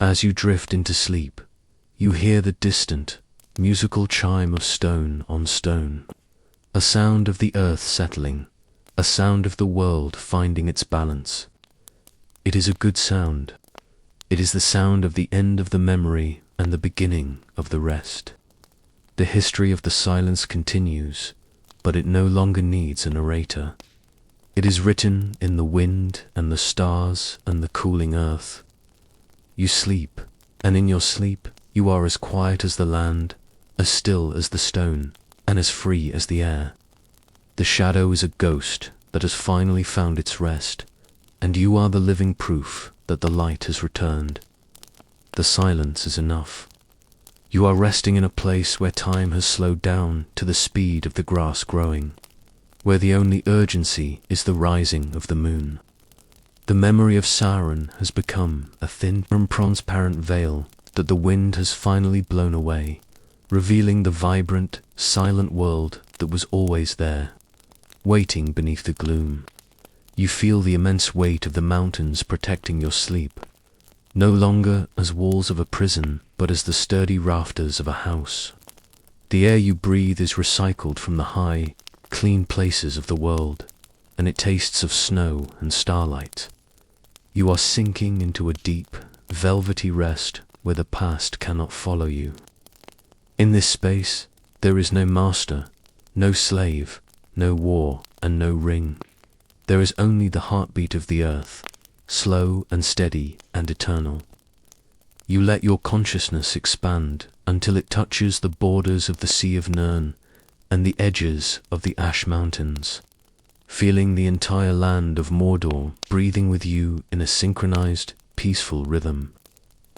As you drift into sleep, you hear the distant, musical chime of stone on stone, a sound of the earth settling, a sound of the world finding its balance. It is a good sound. It is the sound of the end of the memory and the beginning of the rest. The history of the silence continues, but it no longer needs a narrator. It is written in the wind and the stars and the cooling earth. You sleep, and in your sleep you are as quiet as the land, as still as the stone, and as free as the air. The shadow is a ghost that has finally found its rest, and you are the living proof that the light has returned. The silence is enough. You are resting in a place where time has slowed down to the speed of the grass growing, where the only urgency is the rising of the moon. The memory of Sauron has become a thin and transparent veil that the wind has finally blown away, revealing the vibrant, silent world that was always there, waiting beneath the gloom. You feel the immense weight of the mountains protecting your sleep, no longer as walls of a prison, but as the sturdy rafters of a house. The air you breathe is recycled from the high, clean places of the world, and it tastes of snow and starlight. You are sinking into a deep, velvety rest where the past cannot follow you. In this space, there is no master, no slave, no war, and no ring. There is only the heartbeat of the earth, slow and steady and eternal. You let your consciousness expand until it touches the borders of the Sea of Nirn and the edges of the Ash Mountains, feeling the entire land of Mordor breathing with you in a synchronized, peaceful rhythm.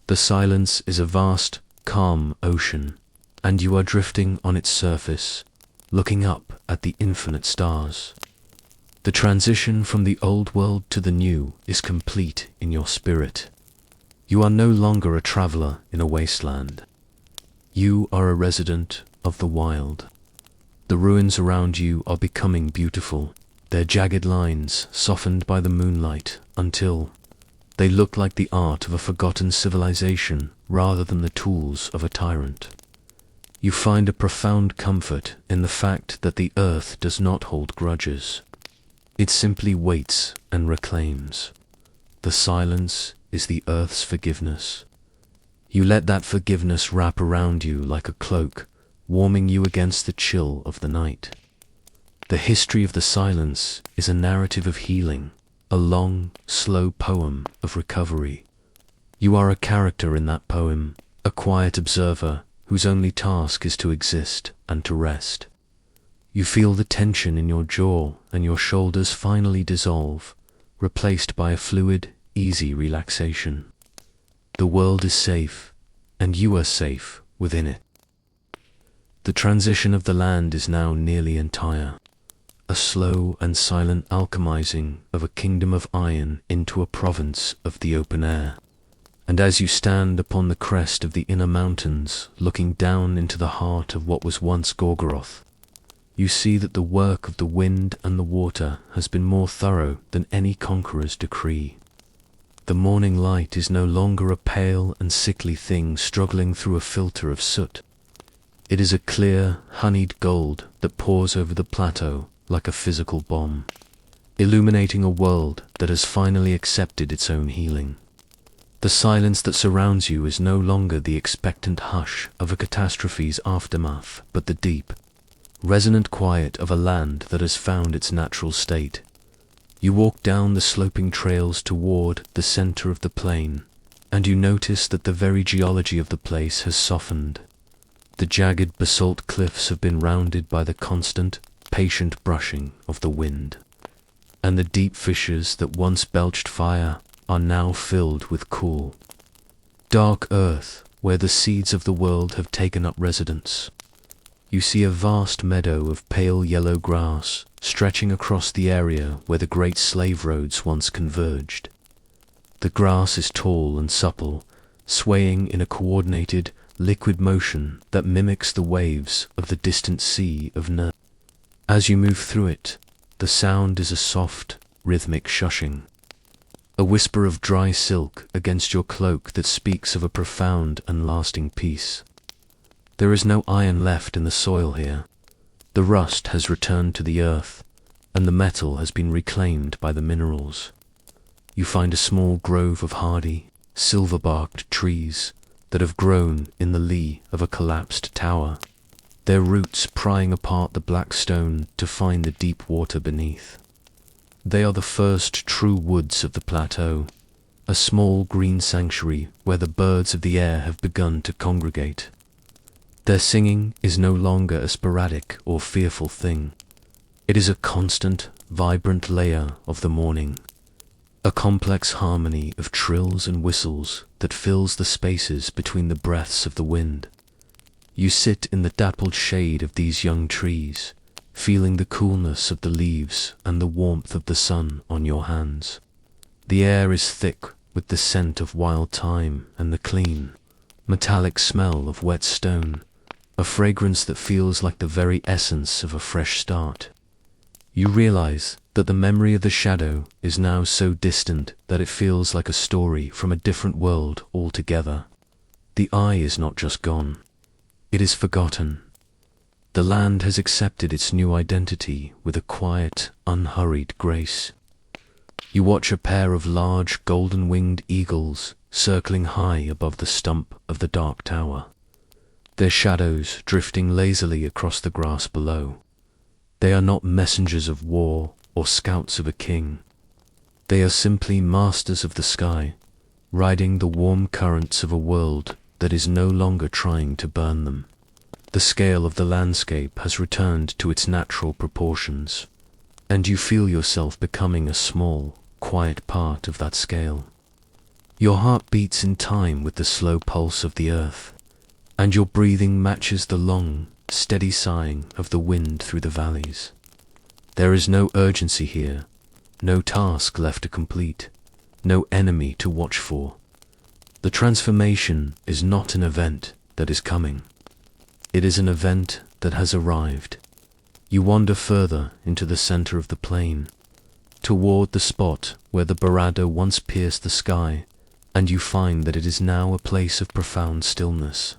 The silence is a vast, calm ocean, and you are drifting on its surface, looking up at the infinite stars. The transition from the old world to the new is complete in your spirit. You are no longer a traveler in a wasteland. You are a resident of the wild. The ruins around you are becoming beautiful, their jagged lines softened by the moonlight until they look like the art of a forgotten civilization rather than the tools of a tyrant. You find a profound comfort in the fact that the earth does not hold grudges. It simply waits and reclaims. The silence is the earth's forgiveness. You let that forgiveness wrap around you like a cloak, warming you against the chill of the night. The history of the silence is a narrative of healing, a long, slow poem of recovery. You are a character in that poem, a quiet observer whose only task is to exist and to rest. You feel the tension in your jaw and your shoulders finally dissolve, replaced by a fluid, easy relaxation. The world is safe, and you are safe within it. The transition of the land is now nearly entire, a slow and silent alchemizing of a kingdom of iron into a province of the open air. And as you stand upon the crest of the inner mountains, looking down into the heart of what was once Gorgoroth, you see that the work of the wind and the water has been more thorough than any conqueror's decree. The morning light is no longer a pale and sickly thing struggling through a filter of soot. It is a clear, honeyed gold that pours over the plateau like a physical bomb, illuminating a world that has finally accepted its own healing. The silence that surrounds you is no longer the expectant hush of a catastrophe's aftermath, but the deep, resonant quiet of a land that has found its natural state. You walk down the sloping trails toward the center of the plain, and you notice that the very geology of the place has softened. The jagged basalt cliffs have been rounded by the constant, patient brushing of the wind, and the deep fissures that once belched fire are now filled with cool, dark earth where the seeds of the world have taken up residence. You see a vast meadow of pale yellow grass stretching across the area where the great slave roads once converged. The grass is tall and supple, swaying in a coordinated, liquid motion that mimics the waves of the distant sea of Nir. As you move through it, the sound is a soft, rhythmic shushing, a whisper of dry silk against your cloak that speaks of a profound and lasting peace. There is no iron left in the soil here. The rust has returned to the earth, and the metal has been reclaimed by the minerals. You find a small grove of hardy, silver-barked trees that have grown in the lee of a collapsed tower, their roots prying apart the black stone to find the deep water beneath. They are the first true woods of the plateau, a small green sanctuary where the birds of the air have begun to congregate. Their singing is no longer a sporadic or fearful thing. It is a constant, vibrant layer of the morning, a complex harmony of trills and whistles that fills the spaces between the breaths of the wind. You sit in the dappled shade of these young trees, feeling the coolness of the leaves and the warmth of the sun on your hands. The air is thick with the scent of wild thyme and the clean, metallic smell of wet stone, a fragrance that feels like the very essence of a fresh start. You realize that the memory of the shadow is now so distant that it feels like a story from a different world altogether. The eye is not just gone. It is forgotten. The land has accepted its new identity with a quiet, unhurried grace. You watch a pair of large, golden-winged eagles circling high above the stump of the dark tower, their shadows drifting lazily across the grass below. They are not messengers of war or scouts of a king. They are simply masters of the sky, riding the warm currents of a world that is no longer trying to burn them. The scale of the landscape has returned to its natural proportions, and you feel yourself becoming a small, quiet part of that scale. Your heart beats in time with the slow pulse of the earth, and your breathing matches the long, steady sighing of the wind through the valleys. There is no urgency here, no task left to complete, no enemy to watch for. The transformation is not an event that is coming. It is an event that has arrived. You wander further into the center of the plain, toward the spot where the Barad-dûr once pierced the sky, and you find that it is now a place of profound stillness.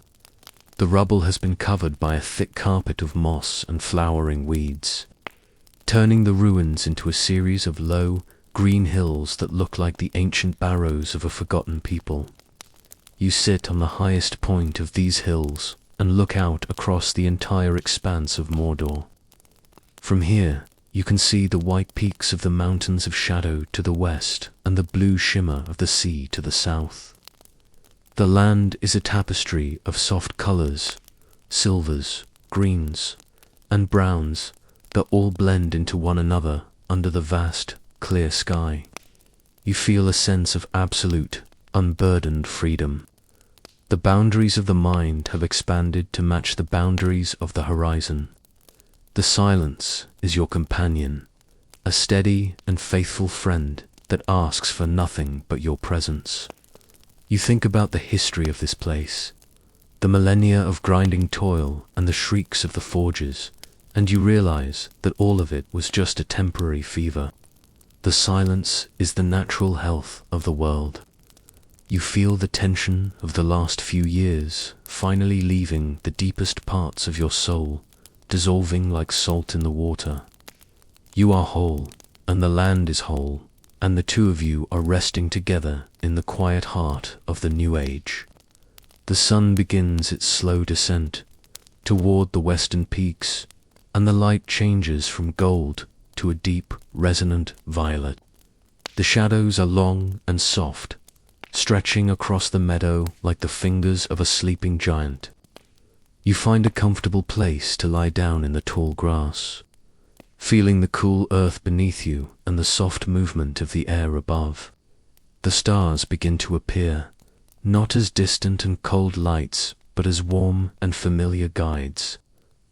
The rubble has been covered by a thick carpet of moss and flowering weeds, turning the ruins into a series of low, green hills that look like the ancient barrows of a forgotten people. You sit on the highest point of these hills and look out across the entire expanse of Mordor. From here, you can see the white peaks of the mountains of shadow to the west and the blue shimmer of the sea to the south. The land is a tapestry of soft colors, silvers, greens, and browns that all blend into one another under the vast, clear sky. You feel a sense of absolute, unburdened freedom. The boundaries of the mind have expanded to match the boundaries of the horizon. The silence is your companion, a steady and faithful friend that asks for nothing but your presence. You think about the history of this place, the millennia of grinding toil and the shrieks of the forges, and you realize that all of it was just a temporary fever. The silence is the natural health of the world. You feel the tension of the last few years finally leaving the deepest parts of your soul, dissolving like salt in the water. You are whole, and the land is whole, and the two of you are resting together in the quiet heart of the new age. The sun begins its slow descent toward the western peaks, and the light changes from gold to a deep, resonant violet. The shadows are long and soft, stretching across the meadow like the fingers of a sleeping giant. You find a comfortable place to lie down in the tall grass, feeling the cool earth beneath you and the soft movement of the air above. The stars begin to appear, not as distant and cold lights, but as warm and familiar guides,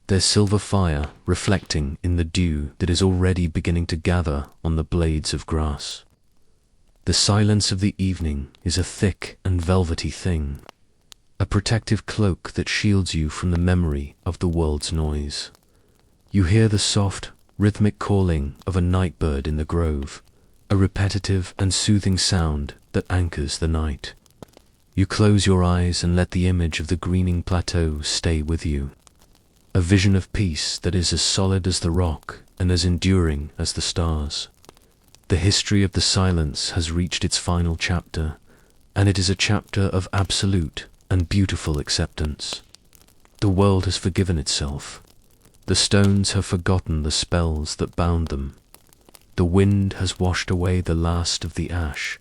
their silver fire reflecting in the dew that is already beginning to gather on the blades of grass. The silence of the evening is a thick and velvety thing, a protective cloak that shields you from the memory of the world's noise. You hear the soft, rhythmic calling of a night bird in the grove, a repetitive and soothing sound that anchors the night. You close your eyes and let the image of the greening plateau stay with you, a vision of peace that is as solid as the rock and as enduring as the stars. The history of the silence has reached its final chapter, and it is a chapter of absolute and beautiful acceptance. The world has forgiven itself. The stones have forgotten the spells that bound them. The wind has washed away the last of the ash.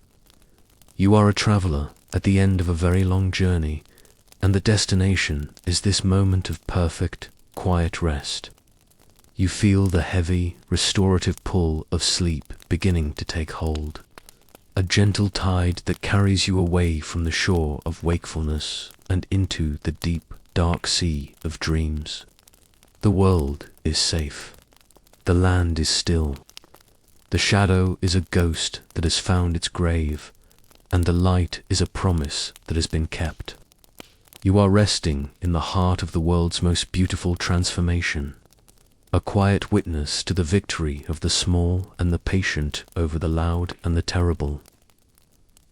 You are a traveler at the end of a very long journey, and the destination is this moment of perfect, quiet rest. You feel the heavy, restorative pull of sleep beginning to take hold, a gentle tide that carries you away from the shore of wakefulness and into the deep, dark sea of dreams. The world is safe. The land is still. The shadow is a ghost that has found its grave, and the light is a promise that has been kept. You are resting in the heart of the world's most beautiful transformation, a quiet witness to the victory of the small and the patient over the loud and the terrible.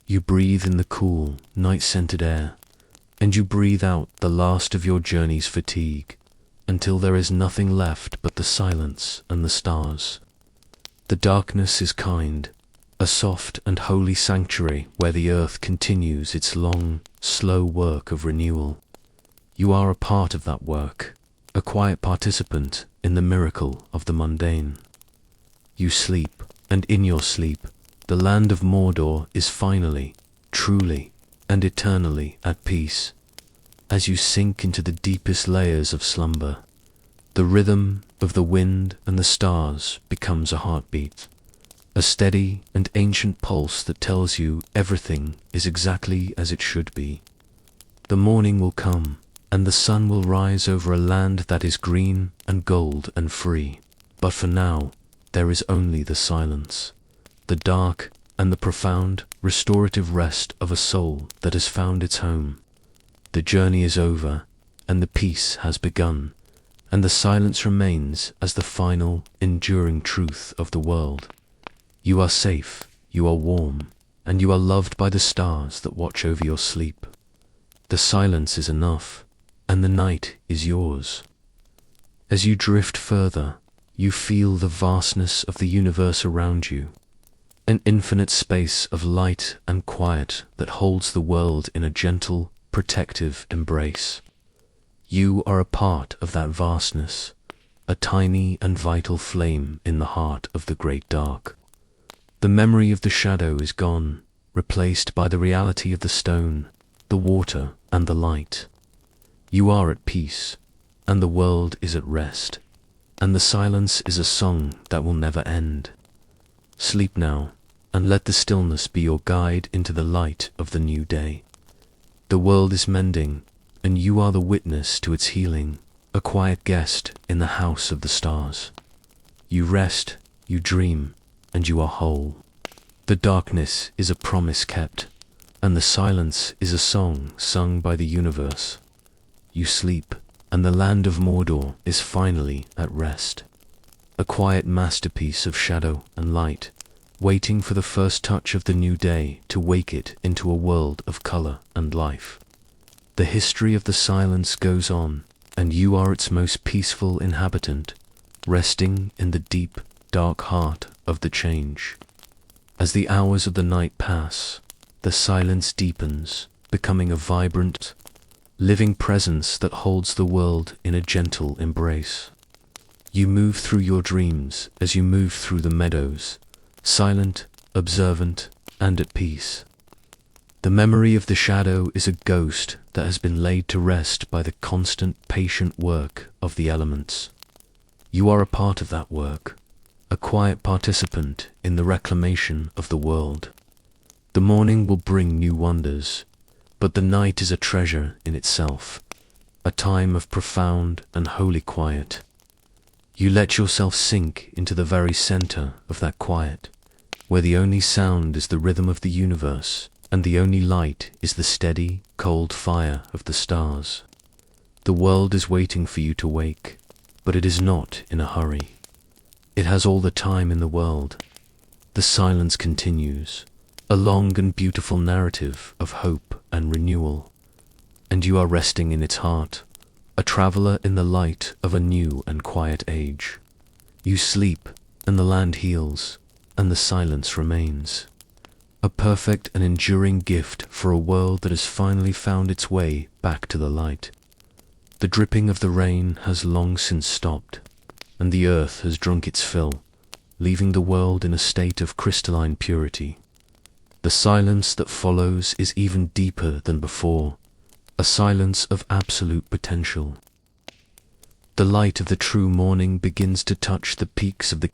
You breathe in the cool, night-scented air, and you breathe out the last of your journey's fatigue, until there is nothing left but the silence and the stars. The darkness is kind, a soft and holy sanctuary where the earth continues its long, slow work of renewal. You are a part of that work, a quiet participant in the miracle of the mundane. You sleep, and in your sleep, the land of Mordor is finally, truly, and eternally at peace. As you sink into the deepest layers of slumber, the rhythm of the wind and the stars becomes a heartbeat, a steady and ancient pulse that tells you everything is exactly as it should be. The morning will come, and the sun will rise over a land that is green and gold and free. But for now, there is only the silence, the dark and the profound, restorative rest of a soul that has found its home. The journey is over, and the peace has begun, and the silence remains as the final, enduring truth of the world. You are safe, you are warm, and you are loved by the stars that watch over your sleep. The silence is enough, and the night is yours. As you drift further, you feel the vastness of the universe around you, an infinite space of light and quiet that holds the world in a gentle, protective embrace. You are a part of that vastness, a tiny and vital flame in the heart of the great dark. The memory of the shadow is gone, replaced by the reality of the stone, the water, and the light. You are at peace, and the world is at rest, and the silence is a song that will never end. Sleep now, and let the stillness be your guide into the light of the new day. The world is mending, and you are the witness to its healing, a quiet guest in the house of the stars. You rest, you dream, and you are whole. The darkness is a promise kept, and the silence is a song sung by the universe. You sleep, and the land of Mordor is finally at rest, a quiet masterpiece of shadow and light, waiting for the first touch of the new day to wake it into a world of color and life. The history of the silence goes on, and you are its most peaceful inhabitant, resting in the deep, dark heart of the change. As the hours of the night pass, the silence deepens, becoming a vibrant, living presence that holds the world in a gentle embrace. You move through your dreams as you move through the meadows, silent, observant, and at peace. The memory of the shadow is a ghost that has been laid to rest by the constant, patient work of the elements. You are a part of that work, a quiet participant in the reclamation of the world. The morning will bring new wonders, but the night is a treasure in itself, a time of profound and holy quiet. You let yourself sink into the very center of that quiet, where the only sound is the rhythm of the universe and the only light is the steady, cold fire of the stars. The world is waiting for you to wake, but it is not in a hurry. It has all the time in the world. The silence continues, a long and beautiful narrative of hope and renewal, and you are resting in its heart, a traveler in the light of a new and quiet age. You sleep, and the land heals, and the silence remains. A perfect and enduring gift for a world that has finally found its way back to the light. The dripping of the rain has long since stopped, and the earth has drunk its fill, leaving the world in a state of crystalline purity. The silence that follows is even deeper than before, a silence of absolute potential. The light of the true morning begins to touch the peaks of the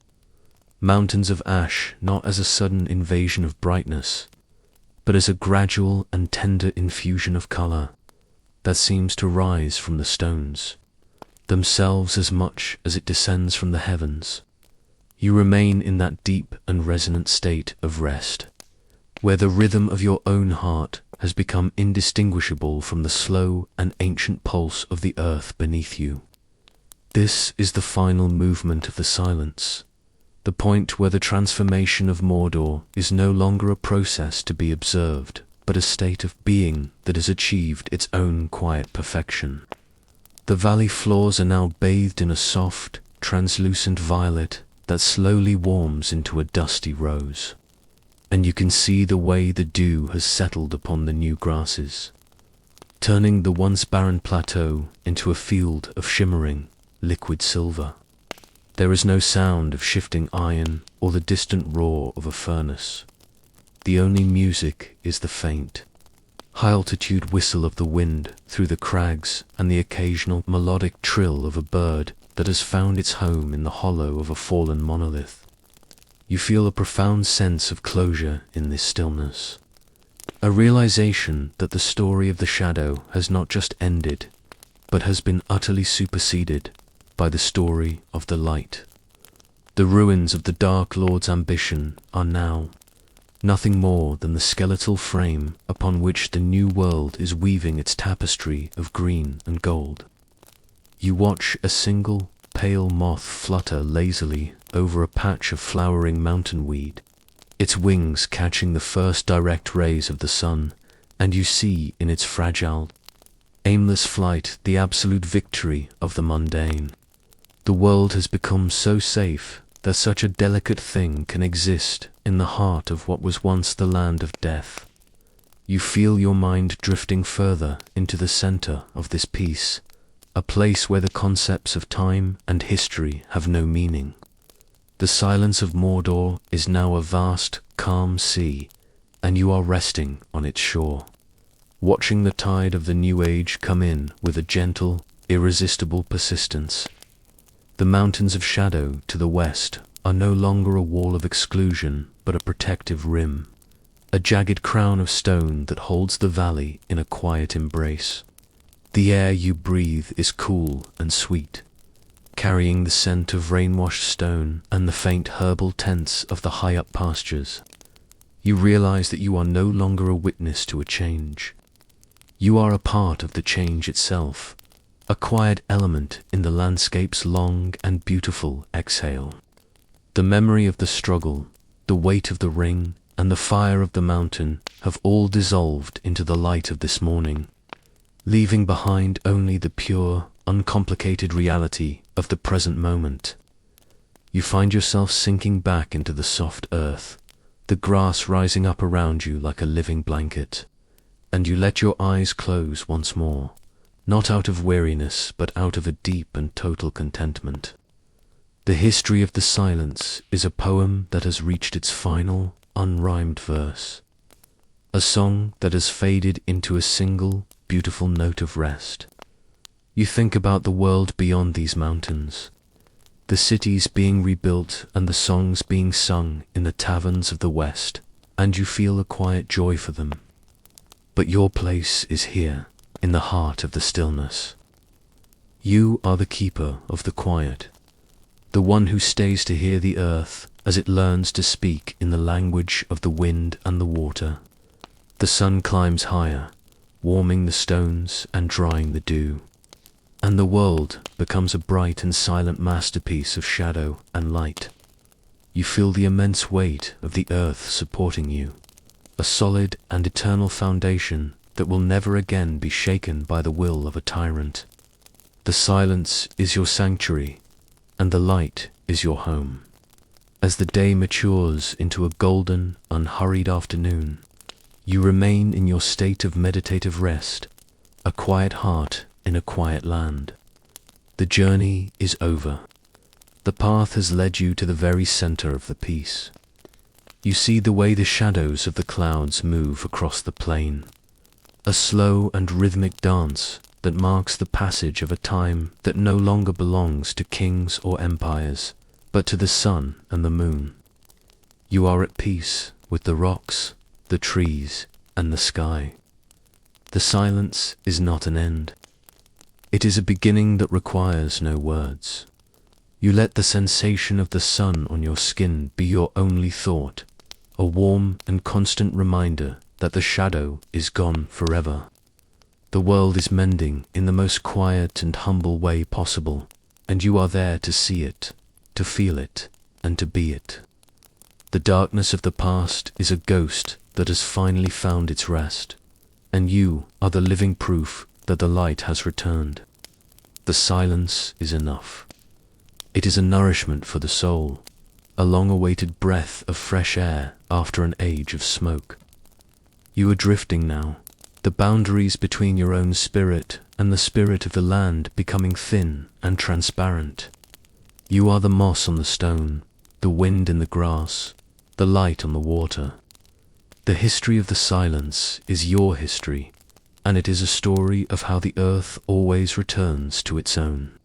mountains of ash, not as a sudden invasion of brightness, but as a gradual and tender infusion of color that seems to rise from the stones themselves as much as it descends from the heavens. You remain in that deep and resonant state of rest, where the rhythm of your own heart has become indistinguishable from the slow and ancient pulse of the earth beneath you. This is the final movement of the silence, the point where the transformation of Mordor is no longer a process to be observed, but a state of being that has achieved its own quiet perfection. The valley floors are now bathed in a soft, translucent violet that slowly warms into a dusty rose, and you can see the way the dew has settled upon the new grasses, turning the once barren plateau into a field of shimmering, liquid silver. There is no sound of shifting iron or the distant roar of a furnace. The only music is the faint, high-altitude whistle of the wind through the crags and the occasional melodic trill of a bird that has found its home in the hollow of a fallen monolith. You feel a profound sense of closure in this stillness, a realization that the story of the shadow has not just ended, but has been utterly superseded by the story of the light. The ruins of the Dark Lord's ambition are now nothing more than the skeletal frame upon which the new world is weaving its tapestry of green and gold. You watch a single pale moth flutter lazily over a patch of flowering mountain weed, its wings catching the first direct rays of the sun, and you see in its fragile, aimless flight the absolute victory of the mundane. The world has become so safe that such a delicate thing can exist in the heart of what was once the land of death. You feel your mind drifting further into the center of this peace, a place where the concepts of time and history have no meaning. The silence of Mordor is now a vast, calm sea, and you are resting on its shore, watching the tide of the new age come in with a gentle, irresistible persistence. The mountains of shadow to the west are no longer a wall of exclusion, but a protective rim, a jagged crown of stone that holds the valley in a quiet embrace. The air you breathe is cool and sweet, carrying the scent of rain-washed stone and the faint herbal tints of the high-up pastures. You realize that you are no longer a witness to a change. You are a part of the change itself, a quiet element in the landscape's long and beautiful exhale. The memory of the struggle, the weight of the ring, and the fire of the mountain have all dissolved into the light of this morning, leaving behind only the pure, uncomplicated reality of the present moment. You find yourself sinking back into the soft earth, the grass rising up around you like a living blanket, and you let your eyes close once more, not out of weariness, but out of a deep and total contentment. The history of the silence is a poem that has reached its final, unrhymed verse, a song that has faded into a single, beautiful note of rest. You think about the world beyond these mountains, the cities being rebuilt and the songs being sung in the taverns of the West, and you feel a quiet joy for them. But your place is here, in the heart of the stillness. You are the keeper of the quiet, the one who stays to hear the earth as it learns to speak in the language of the wind and the water, The sun climbs higher, warming the stones and drying the dew, and the world becomes a bright and silent masterpiece of shadow and light. You feel the immense weight of the earth supporting you, a solid and eternal foundation that will never again be shaken by the will of a tyrant. The silence is your sanctuary, and the light is your home. As the day matures into a golden, unhurried afternoon, you remain in your state of meditative rest, a quiet heart in a quiet land. The journey is over. The path has led you to the very center of the peace. You see the way the shadows of the clouds move across the plain, a slow and rhythmic dance that marks the passage of a time that no longer belongs to kings or empires, but to the sun and the moon. You are at peace with the rocks, the trees, and the sky. The silence is not an end. It is a beginning that requires no words. You let the sensation of the sun on your skin be your only thought, a warm and constant reminder that the shadow is gone forever. The world is mending in the most quiet and humble way possible, and you are there to see it, to feel it, and to be it. The darkness of the past is a ghost that has finally found its rest, and you are the living proof that the light has returned. The silence is enough. It is a nourishment for the soul, a long-awaited breath of fresh air after an age of smoke. You are drifting now, the boundaries between your own spirit and the spirit of the land becoming thin and transparent. You are the moss on the stone, the wind in the grass, the light on the water. The history of the silence is your history, and it is a story of how the earth always returns to its own.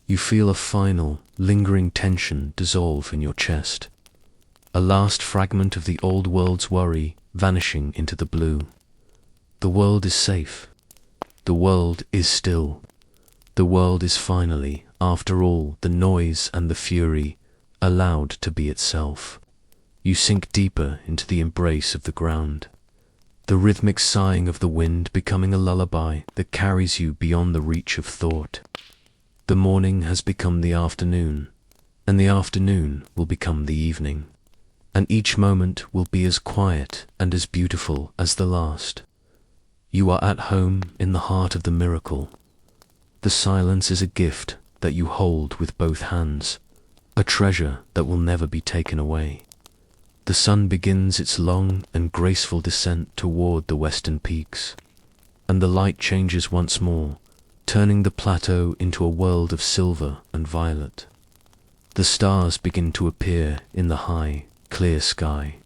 You feel a final, lingering tension dissolve in your chest, a last fragment of the old world's worry vanishing into the blue. The world is safe. The world is still. The world is finally, after all the noise and the fury, allowed to be itself. You sink deeper into the embrace of the ground, the rhythmic sighing of the wind becoming a lullaby that carries you beyond the reach of thought. The morning has become the afternoon, and the afternoon will become the evening, and each moment will be as quiet and as beautiful as the last. You are at home in the heart of the miracle. The silence is a gift that you hold with both hands, a treasure that will never be taken away. The sun begins its long and graceful descent toward the western peaks, and the light changes once more, turning the plateau into a world of silver and violet. The stars begin to appear in the high, clear sky,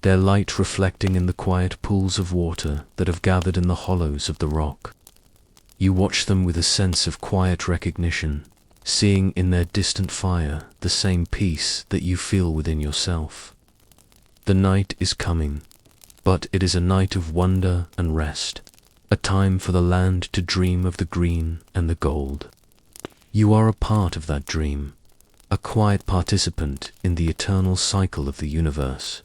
their light reflecting in the quiet pools of water that have gathered in the hollows of the rock. You watch them with a sense of quiet recognition, seeing in their distant fire the same peace that you feel within yourself. The night is coming, but it is a night of wonder and rest, a time for the land to dream of the green and the gold. You are a part of that dream, a quiet participant in the eternal cycle of the universe.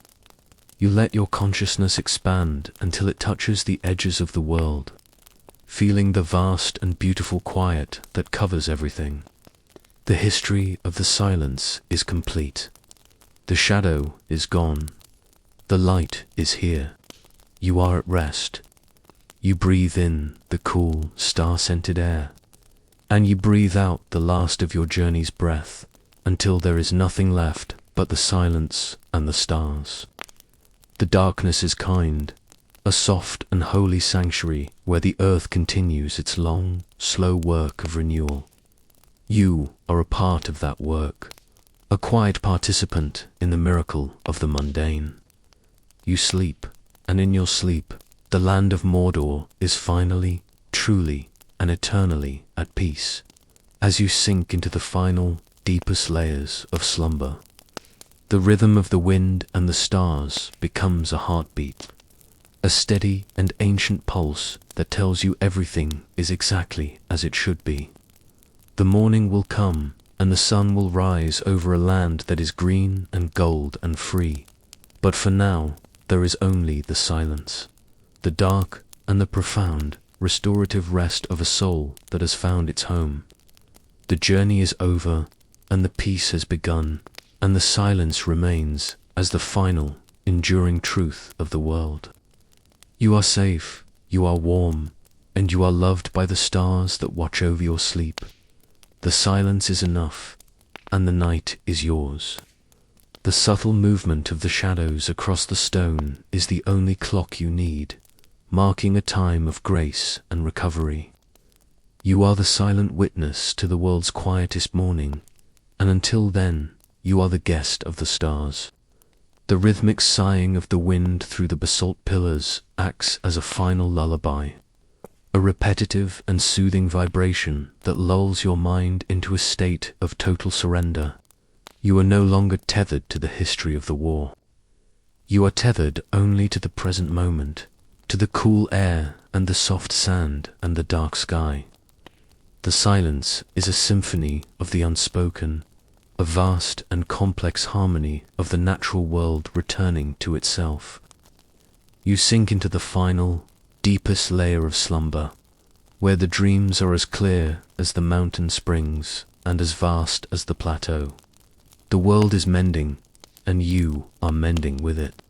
You let your consciousness expand until it touches the edges of the world, feeling the vast and beautiful quiet that covers everything. The history of the silence is complete. The shadow is gone. The light is here. You are at rest. You breathe in the cool, star-scented air, and you breathe out the last of your journey's breath until there is nothing left but the silence and the stars. The darkness is kind, a soft and holy sanctuary where the earth continues its long, slow work of renewal. You are a part of that work, a quiet participant in the miracle of the mundane. You sleep, and in your sleep, the land of Mordor is finally, truly, and eternally at peace, as you sink into the final, deepest layers of slumber. The rhythm of the wind and the stars becomes a heartbeat, a steady and ancient pulse that tells you everything is exactly as it should be. The morning will come, and the sun will rise over a land that is green and gold and free. But for now, there is only the silence. the dark and the profound, restorative rest of a soul that has found its home. The journey is over, and the peace has begun, and the silence remains as the final, enduring truth of the world. You are safe, you are warm, and you are loved by the stars that watch over your sleep. The silence is enough, and the night is yours. The subtle movement of the shadows across the stone is the only clock you need, marking a time of grace and recovery. You are the silent witness to the world's quietest morning, and until then, you are the guest of the stars. The rhythmic sighing of the wind through the basalt pillars acts as a final lullaby, a repetitive and soothing vibration that lulls your mind into a state of total surrender. You are no longer tethered to the history of the war. You are tethered only to the present moment, to the cool air and the soft sand and the dark sky. The silence is a symphony of the unspoken, a vast and complex harmony of the natural world returning to itself. You sink into the final, deepest layer of slumber, where the dreams are as clear as the mountain springs and as vast as the plateau. The world is mending, and you are mending with it.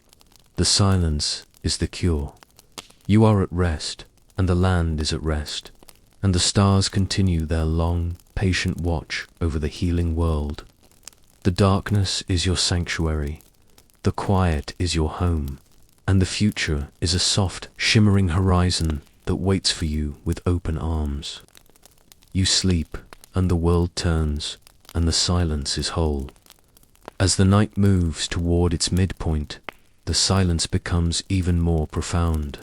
The silence is the cure. You are at rest, and the land is at rest, and the stars continue their long, patient watch over the healing world. The darkness is your sanctuary, the quiet is your home, and the future is a soft, shimmering horizon that waits for you with open arms. You sleep, and the world turns, and the silence is whole. As the night moves toward its midpoint, the silence becomes even more profound,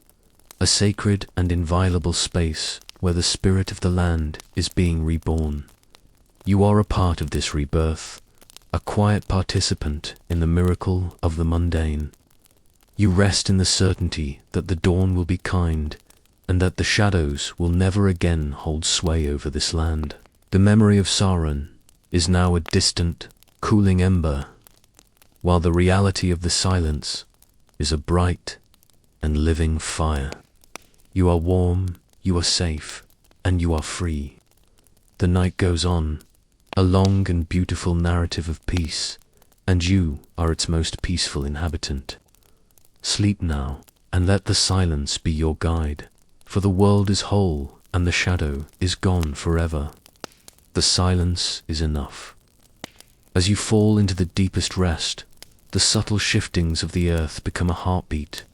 a sacred and inviolable space where the spirit of the land is being reborn. You are a part of this rebirth, a quiet participant in the miracle of the mundane. You rest in the certainty that the dawn will be kind, and that the shadows will never again hold sway over this land. The memory of Sauron is now a distant, cooling ember, while the reality of the silence is a bright and living fire. You are warm, you are safe, and you are free. The night goes on, a long and beautiful narrative of peace, and you are its most peaceful inhabitant. Sleep now, and let the silence be your guide, for the world is whole and the shadow is gone forever. The silence is enough. As you fall into the deepest rest, the subtle shiftings of the earth become a heartbeat,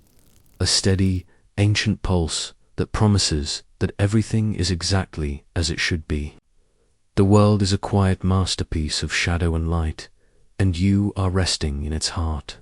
a steady, ancient pulse that promises that everything is exactly as it should be. The world is a quiet masterpiece of shadow and light, and you are resting in its heart.